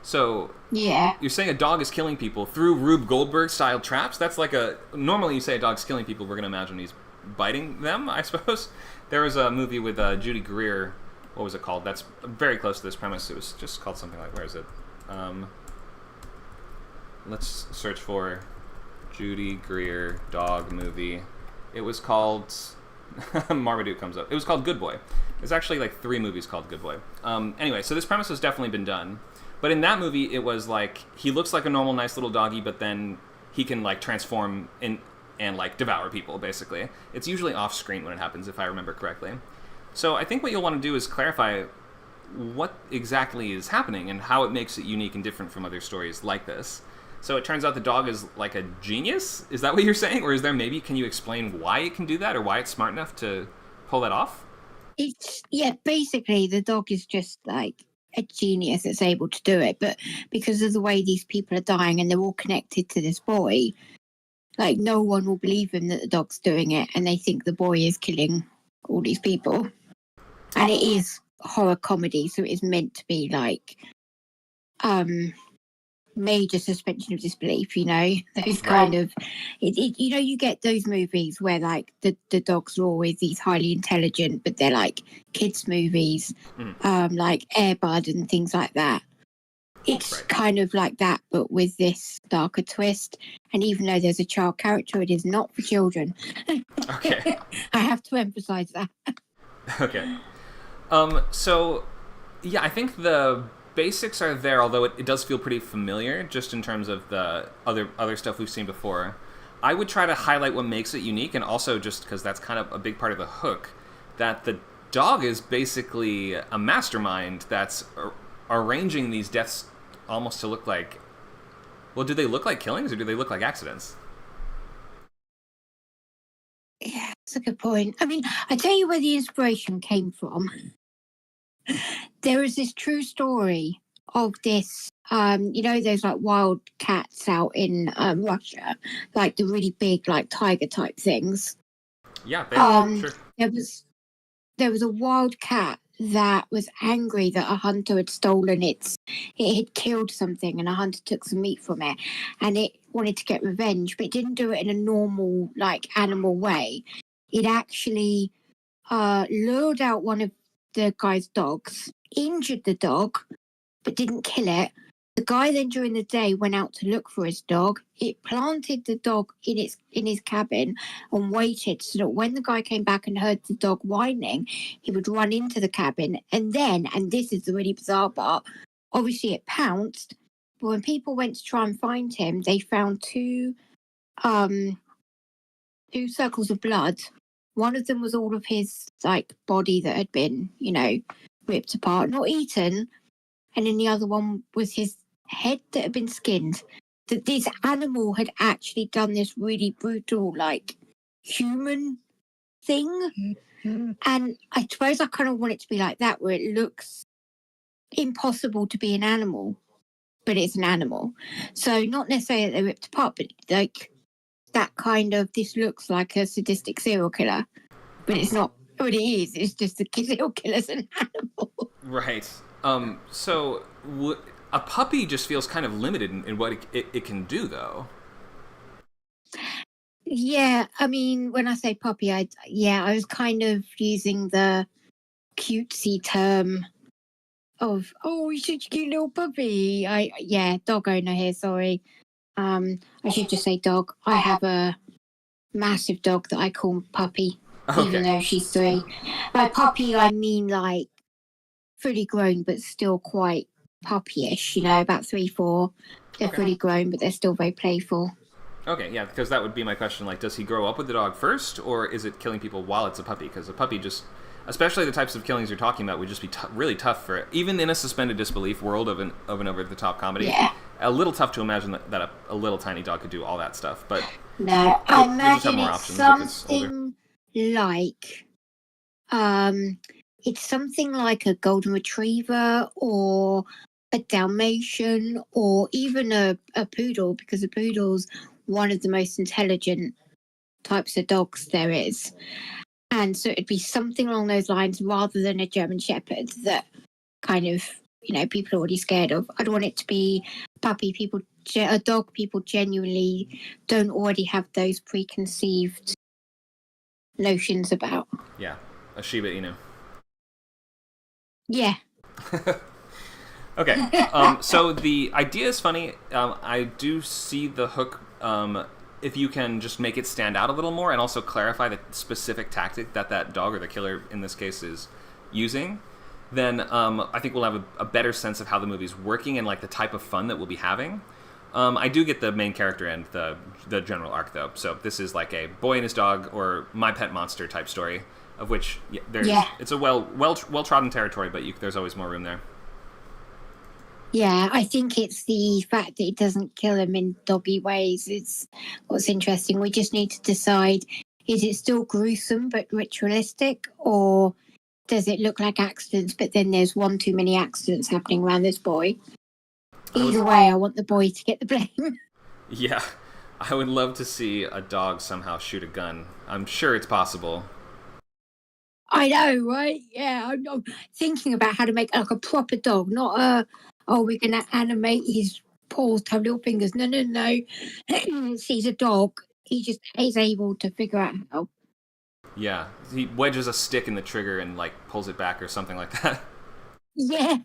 So you're saying a dog is killing people through Rube Goldberg style traps? That's like normally you say a dog's killing people, we're gonna imagine he's biting them, I suppose. There was a movie with Judy Greer. What was it called? That's very close to this premise. It was just called something like, where is it? Let's search for Judy Greer dog movie. It was called Marmaduke comes up. It was called Good Boy. There's actually like 3 movies called Good Boy. Anyway, so this premise has definitely been done. But in that movie, it was like, he looks like a normal, nice little doggy, but then he can like transform and like devour people, basically. It's usually off screen when it happens, if I remember correctly. So I think what you'll want to do is clarify what exactly is happening and how it makes it unique and different from other stories like this. So it turns out the dog is like a genius? Is that what you're saying? Or is there can you explain why it can do that, or why it's smart enough to pull that off? Basically the dog is just like a genius that's able to do it, but because of the way these people are dying and they're all connected to this boy, like no one will believe him that the dog's doing it, and they think the boy is killing all these people. And it is horror comedy, so it is meant to be like major suspension of disbelief, those kind of you get those movies where like the dogs are always these highly intelligent, but they're like kids movies, like Air Bud and things like that. It's kind of like that, but with this darker twist. And even though there's a child character, it is not for children. Okay. I have to emphasize that. Okay. So yeah, I think the basics are there, although it does feel pretty familiar just in terms of the other stuff we've seen before. I would try to highlight what makes it unique, and also just because that's kind of a big part of the hook, that the dog is basically a mastermind that's arranging these deaths almost to look like... Well, do they look like killings, or do they look like accidents? Yeah, that's a good point. I mean, I tell you where the inspiration came from. There is this true story of this, there's like wild cats out in Russia, like the really big, like tiger type things. Yeah, sure. There was a wild cat that was angry that a hunter had stolen it had killed something, and a hunter took some meat from it, and it wanted to get revenge, but it didn't do it in a normal like animal way. It actually lured out one of the guy's dogs, injured the dog, but didn't kill it. The guy then during the day went out to look for his dog. It planted the dog in his cabin and waited so that when the guy came back and heard the dog whining, he would run into the cabin. And then, and this is the really bizarre part, obviously it pounced, but when people went to try and find him, they found two circles of blood. One of them was all of his like body that had been, ripped apart, not eaten. And then the other one was his head that had been skinned. That this animal had actually done this really brutal, like, human thing. Mm-hmm. And I suppose I kind of want it to be like that, where it looks impossible to be an animal, but it's an animal. So not necessarily that they ripped apart, but like that kind of, this looks like a sadistic serial killer, but it's not what it is. It's just a serial killer's an animal. Right. So a puppy just feels kind of limited in what it can do, though. Yeah, I mean, when I say puppy, I was kind of using the cutesy term of, oh, you're such a cute little puppy. Dog owner here, sorry. I should just say dog. I have a massive dog that I call Puppy, even though she's 3. By puppy, I mean like fully grown, but still quite puppyish, about 3-4. They're fully grown, but they're still very playful. Okay, yeah, because that would be my question. Like, does he grow up with the dog first, or is it killing people while it's a puppy? Because a puppy just, especially the types of killings you're talking about, would just be really tough for, even in a suspended disbelief world of an over-the-top comedy. Yeah. A little tough to imagine that a little tiny dog could do all that stuff. But no, I you'll just have imagine more it's options if it's older. something like, it's something like a golden retriever or a Dalmatian or even a poodle, because a poodle's one of the most intelligent types of dogs there is. And so it'd be something along those lines rather than a German Shepherd that kind of, people are already scared of. I'd want it to be a dog people genuinely don't already have those preconceived notions about. Yeah, a Shiba Inu. Yeah. Okay, so the idea is funny. I do see the hook. If you can just make it stand out a little more and also clarify the specific tactic that dog or the killer in this case is using, then I think we'll have a better sense of how the movie's working and like the type of fun that we'll be having. I do get the main character and the general arc though. So this is like a boy and his dog or My Pet Monster type story, of which it's a well trodden territory, but there's always more room there. Yeah, I think it's the fact that it doesn't kill him in doggy ways is what's interesting. We just need to decide, is it still gruesome but ritualistic, or does it look like accidents, but then there's one too many accidents happening around this boy? Either way, I want the boy to get the blame. Yeah, I would love to see a dog somehow shoot a gun. I'm sure it's possible. I know, right? Yeah, I'm thinking about how to make like a proper dog, not we're going to animate his paws to have little fingers. No. He's a dog. He's able to figure out how. Yeah, he wedges a stick in the trigger and like pulls it back or something like that. Yeah.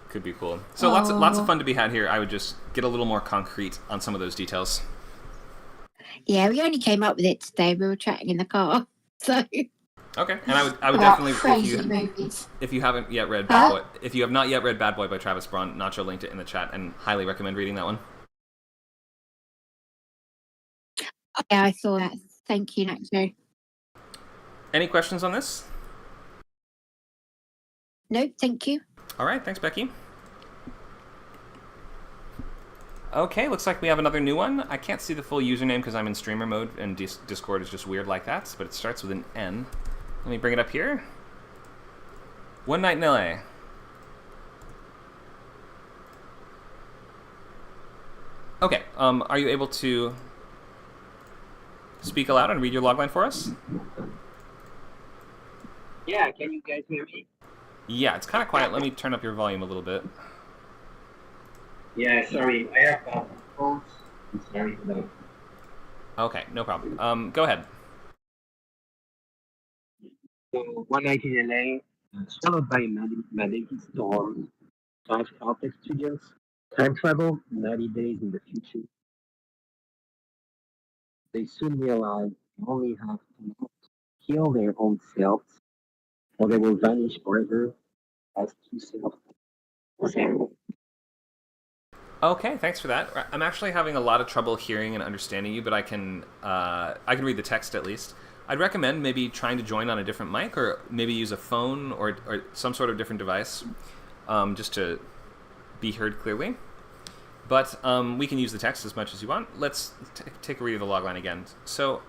Could be cool. So lots of fun to be had here. I would just get a little more concrete on some of those details. Yeah, we only came up with it today. We were chatting in the car, so. Okay, and I would definitely, if you haven't yet read Bad Boy, if you have not yet read Bad Boy by Travis Braun, Nacho linked it in the chat and highly recommend reading that one. Yeah, I saw that. Thank you, Nacho. Any questions on this? No, thank you. All right, thanks, Becky. Okay, looks like we have another new one. I can't see the full username because I'm in streamer mode and Discord is just weird like that, but it starts with an N. Let me bring it up here. One Night in LA. Okay, are you able to speak aloud and read your logline for us? Yeah, can you guys hear me? Yeah, it's kind of quiet. Let me turn up your volume a little bit. Yeah, sorry, I have phones. I'm sorry for that. Okay, no problem. Go ahead. So, one night in LA, followed by a magnetic storm, 5 Caltech studios, time travel, 90 days in the future. They soon realize they only have to kill their own selves, or they will vanish forever as two selves. Okay, thanks for that. I'm actually having a lot of trouble hearing and understanding you, but I can read the text at least. I'd recommend maybe trying to join on a different mic or maybe use a phone or some sort of different device just to be heard clearly. But we can use the text as much as you want. Let's take a read of the logline again. So,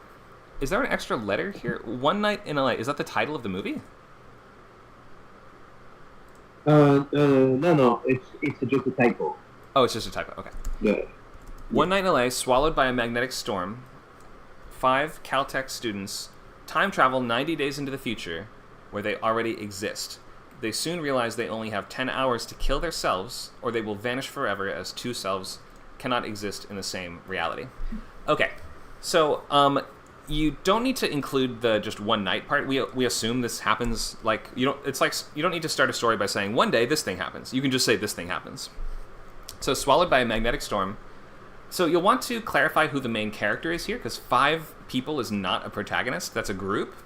is there an extra letter here? One Night in LA, is that the title of the movie? No, it's just a typo. Oh, it's just a typo, okay. Yeah. One Night in LA, swallowed by a magnetic storm. 5 Caltech students time travel 90 days into the future where they already exist. They soon realize they only have 10 hours to kill their selves, or they will vanish forever as two selves cannot exist in the same reality. Okay, so you don't need to include the just one night part. We assume this happens like you don't need to start a story by saying one day this thing happens. You can just say this thing happens. So swallowed by a magnetic storm. So you'll want to clarify who the main character is here, because 5 people is not a protagonist. That's a group.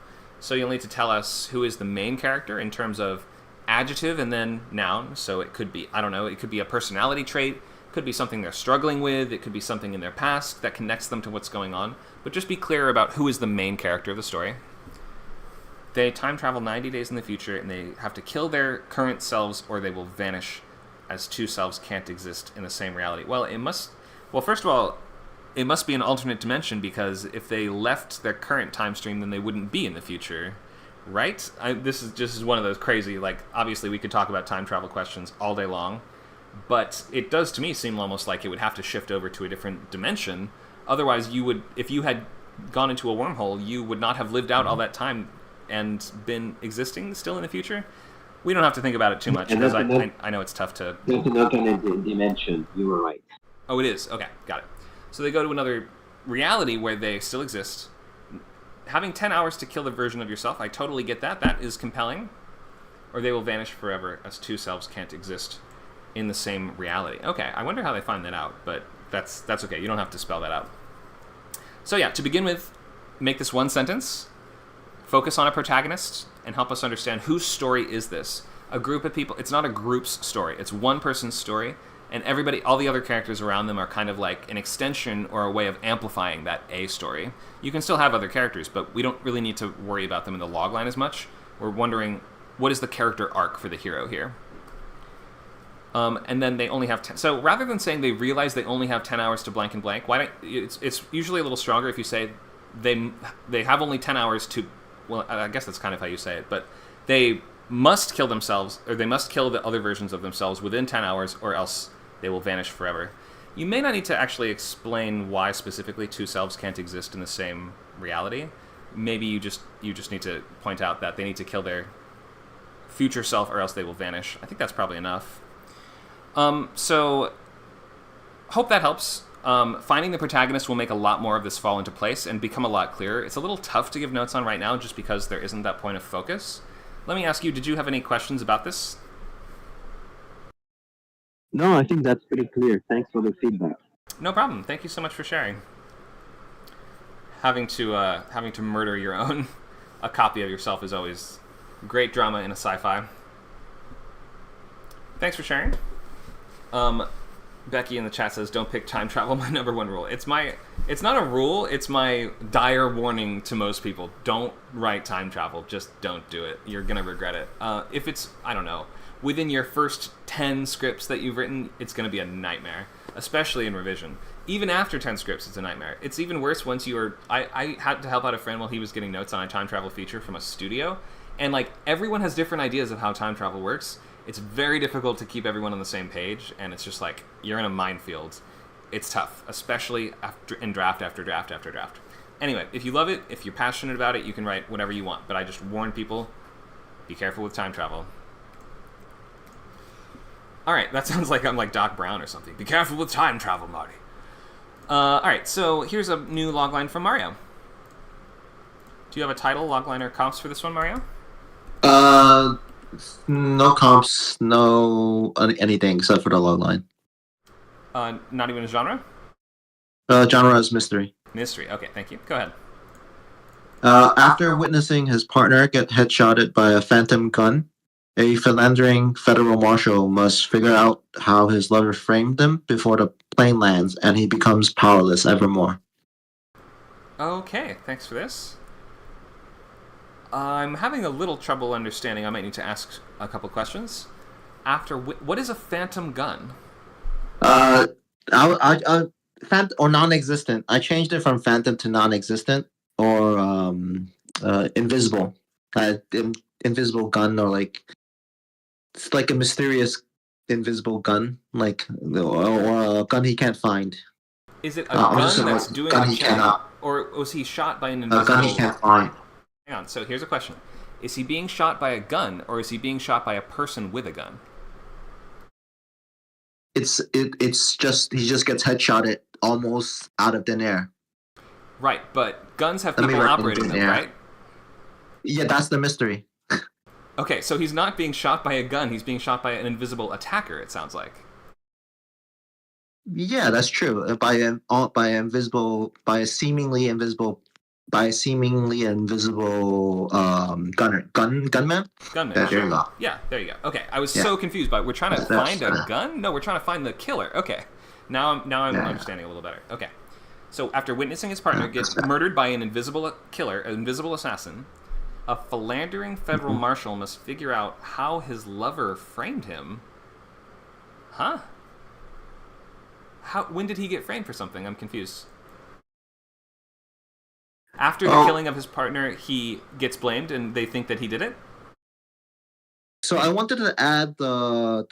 So you'll need to tell us who is the main character in terms of adjective and then noun. So it could be, I don't know, it could be a personality trait, Could be something they're struggling with. It could be something in their past that connects them to what's going on. But just be clear about who is the main character of the story. They time travel 90 days in the future, and they have to kill their current selves, or they will vanish, as two selves can't exist in the same reality. Well, first of all, it must be an alternate dimension, because if they left their current time stream, then they wouldn't be in the future, right? This is just one of those crazy, like, obviously we could talk about time travel questions all day long, but it does to me seem almost like it would have to shift over to a different dimension. Otherwise, if you had gone into a wormhole, you would not have lived out all that time and been existing still in the future. We don't have to think about it too much, because I know it's tough to... There's an alternate dimension, you were right. Oh, it is? Okay, got it. So they go to another reality where they still exist. Having 10 hours to kill the version of yourself, I totally get that. That is compelling. Or they will vanish forever, as two selves can't exist in the same reality. Okay, I wonder how they find that out, but that's okay. You don't have to spell that out. So yeah, to begin with, make this one sentence. Focus on a protagonist and help us understand whose story is this. A group of people. It's not a group's story. It's one person's story, and all the other characters around them are kind of like an extension or a way of amplifying that A story. You can still have other characters, but we don't really need to worry about them in the logline as much. We're wondering, what is the character arc for the hero here? And then they only have 10. So rather than saying they realize they only have 10 hours to blank and blank, it's usually a little stronger if you say they have only 10 hours to... Well, I guess that's kind of how you say it, but they must kill themselves, or they must kill the other versions of themselves within 10 hours, or else they will vanish forever. You may not need to actually explain why specifically two selves can't exist in the same reality. Maybe you just need to point out that they need to kill their future self, or else they will vanish. I think that's probably enough. So, hope that helps. Finding the protagonist will make a lot more of this fall into place and become a lot clearer. It's a little tough to give notes on right now just because there isn't that point of focus. Let me ask you, did you have any questions about this? No, I think that's pretty clear. Thanks for the feedback. No problem. Thank you so much for sharing. Having to murder your own a copy of yourself is always great drama in a sci-fi. Thanks for sharing. Becky in the chat says, "Don't pick time travel. My number one rule." It's not a rule. It's my dire warning to most people. Don't write time travel. Just don't do it. You're gonna regret it. If it's, I don't know, within your first 10 scripts that you've written, it's gonna be a nightmare, especially in revision. Even after 10 scripts, it's a nightmare. It's even worse once you are... I had to help out a friend while he was getting notes on a time travel feature from a studio, and like everyone has different ideas of how time travel works. It's very difficult to keep everyone on the same page, and it's just like, you're in a minefield. It's tough, especially in draft after draft after draft. Anyway, if you love it, if you're passionate about it, you can write whatever you want, but I just warn people, be careful with time travel. Alright, that sounds like I'm like Doc Brown or something. Be careful with time travel, Marty. Alright, so here's a new logline from Mario. Do you have a title, logline, or comps for this one, Mario? No comps, no anything except for the logline. Not even a genre? Genre is mystery. Mystery, okay, thank you. Go ahead. After witnessing his partner get headshotted by a phantom gun, a philandering federal marshal must figure out how his lover framed him before the plane lands, and he becomes powerless evermore. Okay, thanks for this. I'm having a little trouble understanding. I might need to ask a couple questions. What is a phantom gun? Or non-existent. I changed it from phantom to non-existent, or invisible. Invisible gun, or like it's like a mysterious invisible gun, like or a gun he can't find. Is it a gun that's doing gun a kill, or was he shot by an invisible? A gun he can't find. Hang on. So here's a question: is he being shot by a gun, or is he being shot by a person with a gun? It's just he just gets headshotted almost out of thin air. Right, but guns have people operating them, right? Yeah, that's the mystery. Okay, so he's not being shot by a gun; he's being shot by an invisible attacker. It sounds like. Yeah, that's true. By a seemingly invisible gunman. Gunman. There you go. Yeah, there you go. Okay, I was so confused, but we're trying to find a gun. No, we're trying to find the killer. Okay, I'm Yeah. understanding a little better. Okay. So after witnessing his partner get murdered by an invisible killer, an invisible assassin, a philandering federal marshal must figure out how his lover framed him. Huh? When did he get framed for something? I'm confused. After the killing of his partner, he gets blamed, and they think that he did it. So I wanted to add the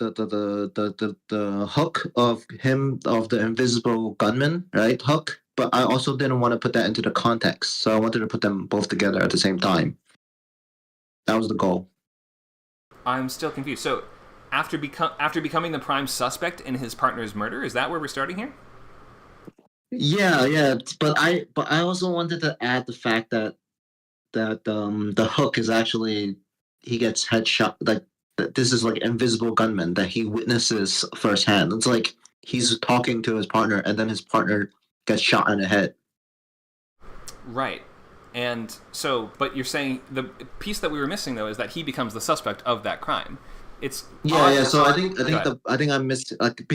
hook of the invisible gunman, right? Hook, but I also didn't want to put that into the context. So I wanted to put them both together at the same time. That was the goal. I'm still confused. So after becoming the prime suspect in his partner's murder, is that where we're starting here? Yeah. But I also wanted to add the fact that the hook is actually he gets headshot, like this is like invisible gunman that he witnesses firsthand. It's like he's talking to his partner and then his partner gets shot in the head. Right. And so, but you're saying the piece that we were missing though is that he becomes the suspect of that crime. It's Yeah. So I think I missed, like,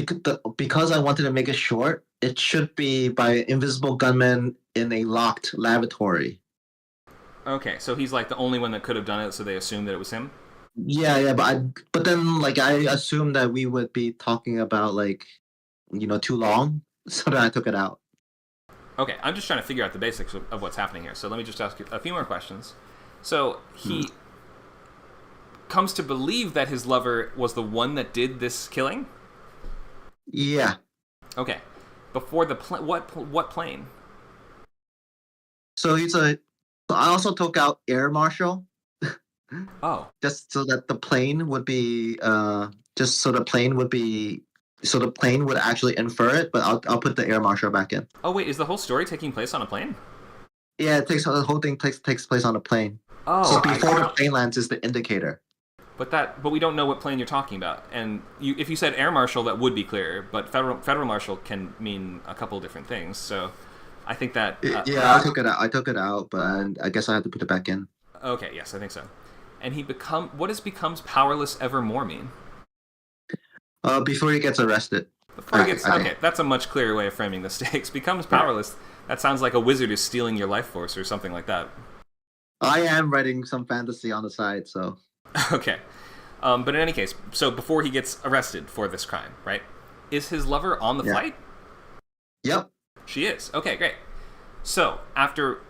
because I wanted to make it short. It should be by invisible gunman in a locked lavatory. Okay, so he's like the only one that could have done it, so they assumed that it was him. Yeah, but then like I assumed that we would be talking about like, too long, so then I took it out. Okay, I'm just trying to figure out the basics of what's happening here. So let me just ask you a few more questions. So he comes to believe that his lover was the one that did this killing? Yeah. Okay. Before the what plane? So I also took out air marshal. Oh. Just so that the plane would be so the plane would actually infer it, but I'll put the air marshal back in. Oh wait, is the whole story taking place on a plane? Yeah, the whole thing takes place on a plane. Oh. So before the plane lands is the indicator. But we don't know what plane you're talking about. And if you said air marshal, that would be clearer. But federal marshal can mean a couple different things. So I think that. I took it out, but I guess I have to put it back in. Okay. Yes, I think so. And what does becomes powerless evermore mean? Before he gets arrested. Okay, that's a much clearer way of framing the stakes. Becomes powerless. That sounds like a wizard is stealing your life force or something like that. I am writing some fantasy on the side, so. Okay. But in any case, so before he gets arrested for this crime, right? Is his lover on the flight? Yep. She is. Okay, great. So, after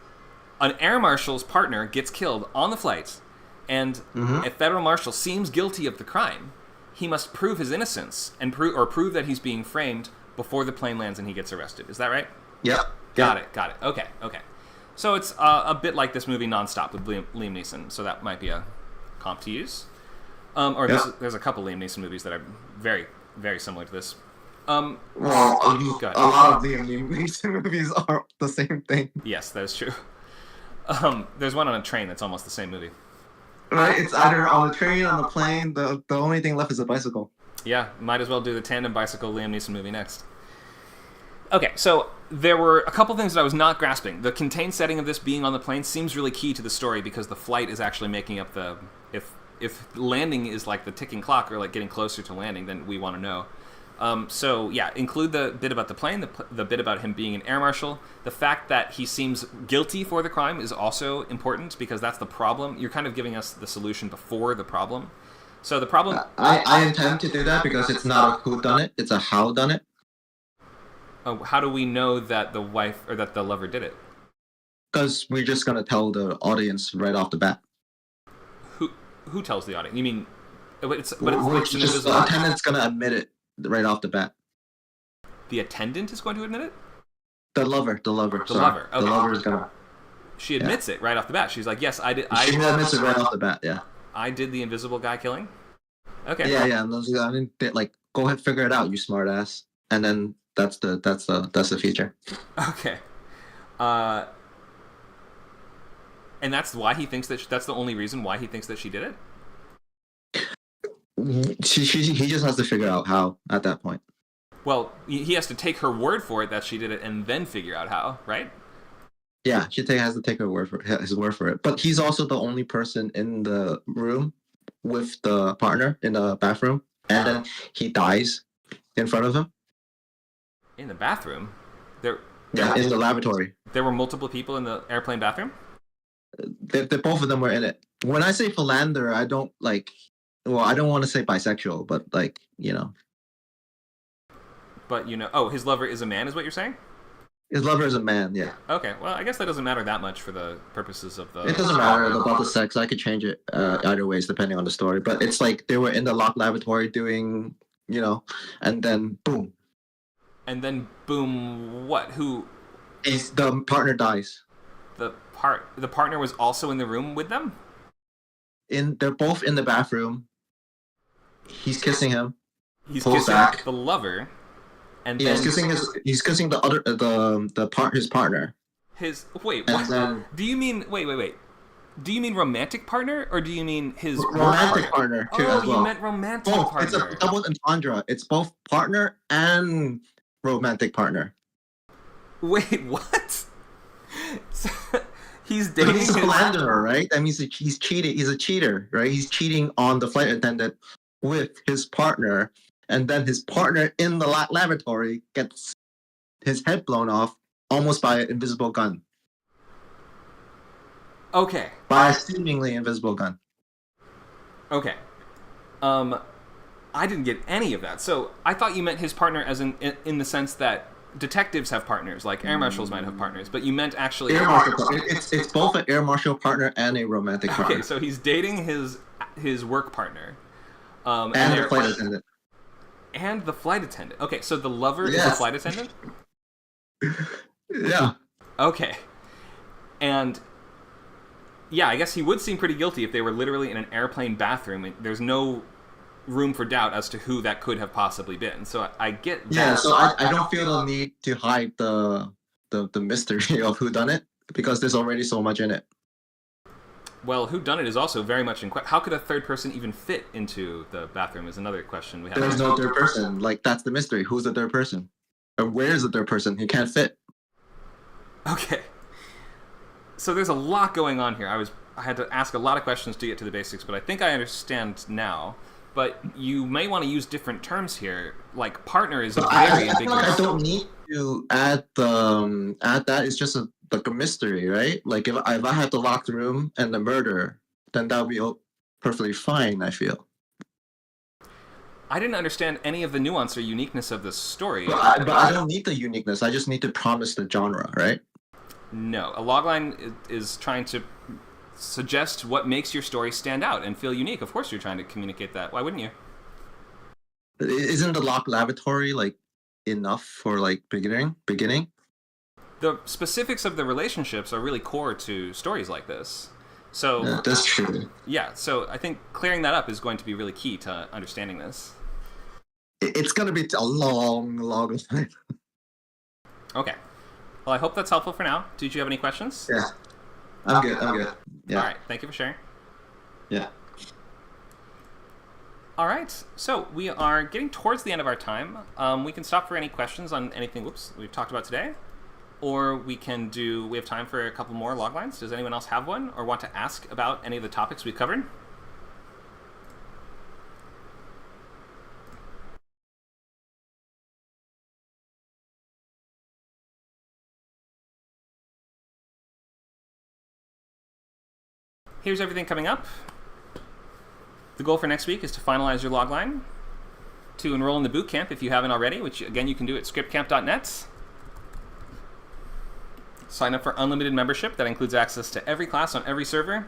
an air marshal's partner gets killed on the flight, and a federal marshal seems guilty of the crime, he must prove his innocence and prove that he's being framed before the plane lands and he gets arrested. Is that right? Yep. Got it. Okay. So it's a bit like this movie Nonstop with Liam Neeson, so that might be a comp to use. There's a couple Liam Neeson movies that are very, very similar to this. A lot of Liam Neeson movies are the same thing. Yes, that is true. There's one on a train that's almost the same movie. Right, it's either on the train, on the plane. The only thing left is a bicycle. Yeah, might as well do the tandem bicycle Liam Neeson movie next. Okay, so there were a couple things that I was not grasping. The contained setting of this being on the plane seems really key to the story because the flight is actually making up the... If landing is like the ticking clock or like getting closer to landing, then we want to know. So yeah, include the bit about the plane, the bit about him being an air marshal. The fact that he seems guilty for the crime is also important because that's the problem. You're kind of giving us the solution before the problem. So the problem... I intend to do that because it's not a who done it, it's a how done it. Oh, how do we know that the wife or that the lover did it? Because we're just going to tell the audience right off the bat. Who tells the audience? You mean... But the attendant's going to admit it right off the bat. The attendant is going to admit it? The lover. Okay. The lover is going to... She admits it right off the bat. She's like, yes, I did... She admits it right off the bat, yeah. I did the invisible guy killing? Okay. Yeah. I mean, like, go ahead, figure it out, you smart ass. And then that's the feature. Okay. And that's why he thinks that... that's the only reason why he thinks that she did it? He just has to figure out how at that point. Well, he has to take her word for it that she did it and then figure out how, right? Yeah, has to take his word for it. But he's also the only person in the room with the partner in the bathroom, and then he dies in front of him. In the bathroom? There in the lavatory. There were multiple people in the airplane bathroom? Both of them were in it. When I say philander, I don't like. Well, I don't want to say bisexual, but like But oh, his lover is a man, is what you're saying? His lover is a man. Yeah. Okay, well, I guess that doesn't matter that much for the purposes of the. It doesn't matter about the sex. I could change it either ways depending on the story. But it's like they were in the locked lavatory doing, and then boom. And then boom, what? Who? Is the partner dies. The partner was also in the room with them? They're both in the bathroom. He's kissing him. He's kissing back. the lover. And yeah, then he's kissing the other his partner. Wait, what? Then, do you mean wait. Do you mean romantic partner or do you mean his romantic partner too as well? You meant romantic both. partner. It's a double entendre. It's both partner and romantic partner. Wait, what? So, he's dating he's a philanderer, right? That means he's cheating. He's a cheater, right? He's cheating on the flight attendant with his partner, and then his partner in the lavatory gets his head blown off almost by an invisible gun. Okay. By a seemingly invisible gun. Okay. I didn't get any of that. So I thought you meant his partner as in the sense that detectives have partners, like air marshals might have partners, but you meant actually air marshal. It's both an air marshal partner and a romantic partner. Okay, so he's dating his work partner, and the flight attendant. And the flight attendant. Okay, so the lover is the flight attendant? Yeah. Okay. And yeah, I guess he would seem pretty guilty if they were literally in an airplane bathroom. There's no room for doubt as to who that could have possibly been. So I get that. Yeah, so I don't feel the need to hide the mystery of who done it because there's already so much in it. Well, who done it is also very much in question. How could a third person even fit into the bathroom is another question we have. There's no third person. Like, that's the mystery. Who's the third person? Or where's the third person? He can't fit. Okay. So there's a lot going on here. I had to ask a lot of questions to get to the basics, but I think I understand now. But you may want to use different terms here. Like partner is very ambiguous. Like I don't need to add that. It's just like a mystery, right? Like if I had the locked room and the murder, then that would be perfectly fine. I feel. I didn't understand any of the nuance or uniqueness of this story. But I don't need the uniqueness. I just need to promise the genre, right? No, a logline is trying to suggest what makes your story stand out and feel unique. Of course you're trying to communicate that. Why wouldn't you? Isn't the locked lavatory like enough for like beginning? The specifics of the relationships are really core to stories like this. So yeah, that's true. Yeah, so I think clearing that up is going to be really key to understanding this. It's going to be a long time. Okay. Well, I hope that's helpful for now. Did you have any questions? Yeah. I'm good. Yeah. All right. Thank you for sharing. Yeah. All right. So we are getting towards the end of our time. We can stop for any questions on anything we've talked about today. Or we have time for a couple more log lines. Does anyone else have one or want to ask about any of the topics we covered? Here's everything coming up. The goal for next week is to finalize your logline, to enroll in the bootcamp if you haven't already, which again you can do at scriptcamp.net. Sign up for unlimited membership that includes access to every class on every server,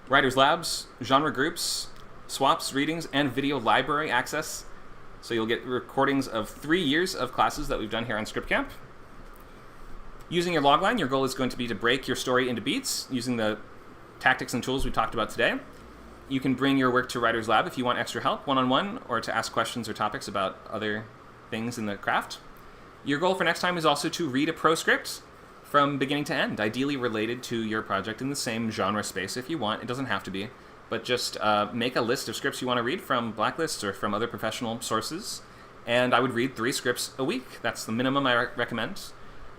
writers' labs, genre groups, swaps, readings, and video library access. So you'll get recordings of 3 years of classes that we've done here on ScriptCamp. Using your logline, your goal is going to be to break your story into beats using the tactics and tools we talked about today. You can bring your work to Writer's Lab if you want extra help one-on-one or to ask questions or topics about other things in the craft. Your goal for next time is also to read a pro script from beginning to end, ideally related to your project in the same genre space if you want. It doesn't have to be, but just make a list of scripts you want to read from Blacklists or from other professional sources, and I would read 3 scripts a week. That's the minimum I recommend.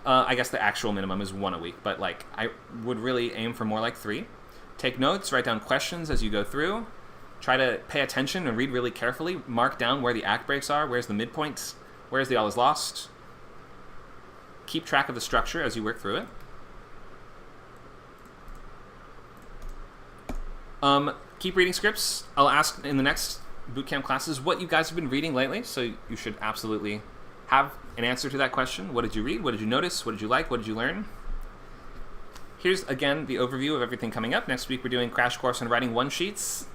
I guess the actual minimum is 1 a week, but like I would really aim for more like 3. Take notes, write down questions as you go through. Try to pay attention and read really carefully. Mark down where the act breaks are, where's the midpoint, where's the all is lost. keep track of the structure as you work through it. Keep reading scripts. I'll ask in the next bootcamp classes what you guys have been reading lately, so you should absolutely have an answer to that question. What did you read? What did you notice? What did you like? What did you learn? Here's, again, the overview of everything coming up. Next week, we're doing Crash Course on Writing One-Sheets.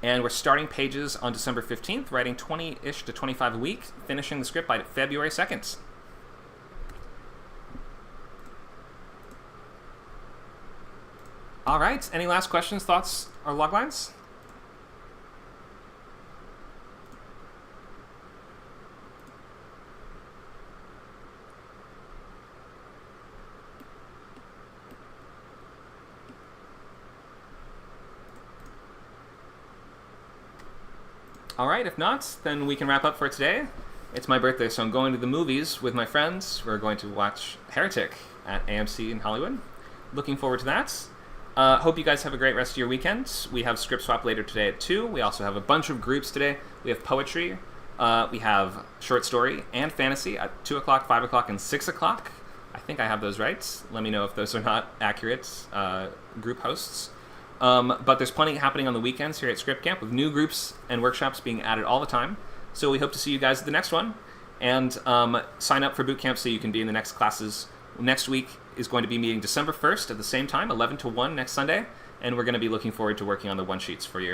And we're starting pages on December 15th, writing 20-ish to 25 a week, finishing the script by February 2nd. All right, any last questions, thoughts, or loglines? All right, if not, then we can wrap up for today. It's my birthday, so I'm going to the movies with my friends. We're going to watch Heretic at AMC in Hollywood. Looking forward to that. Hope you guys have a great rest of your weekend. We have Script Swap later today at 2. We also have a bunch of groups today. We have poetry. We have short story and fantasy at 2 o'clock, 5 o'clock, and 6 o'clock. I think I have those right. Let me know if those are not accurate group hosts. But there's plenty happening on the weekends here at Script Camp with new groups and workshops being added all the time. So we hope to see you guys at the next one. And sign up for boot camp so you can be in the next classes. Next week is going to be meeting December 1st at the same time, 11 to 1 next Sunday. And we're going to be looking forward to working on the one-sheets for your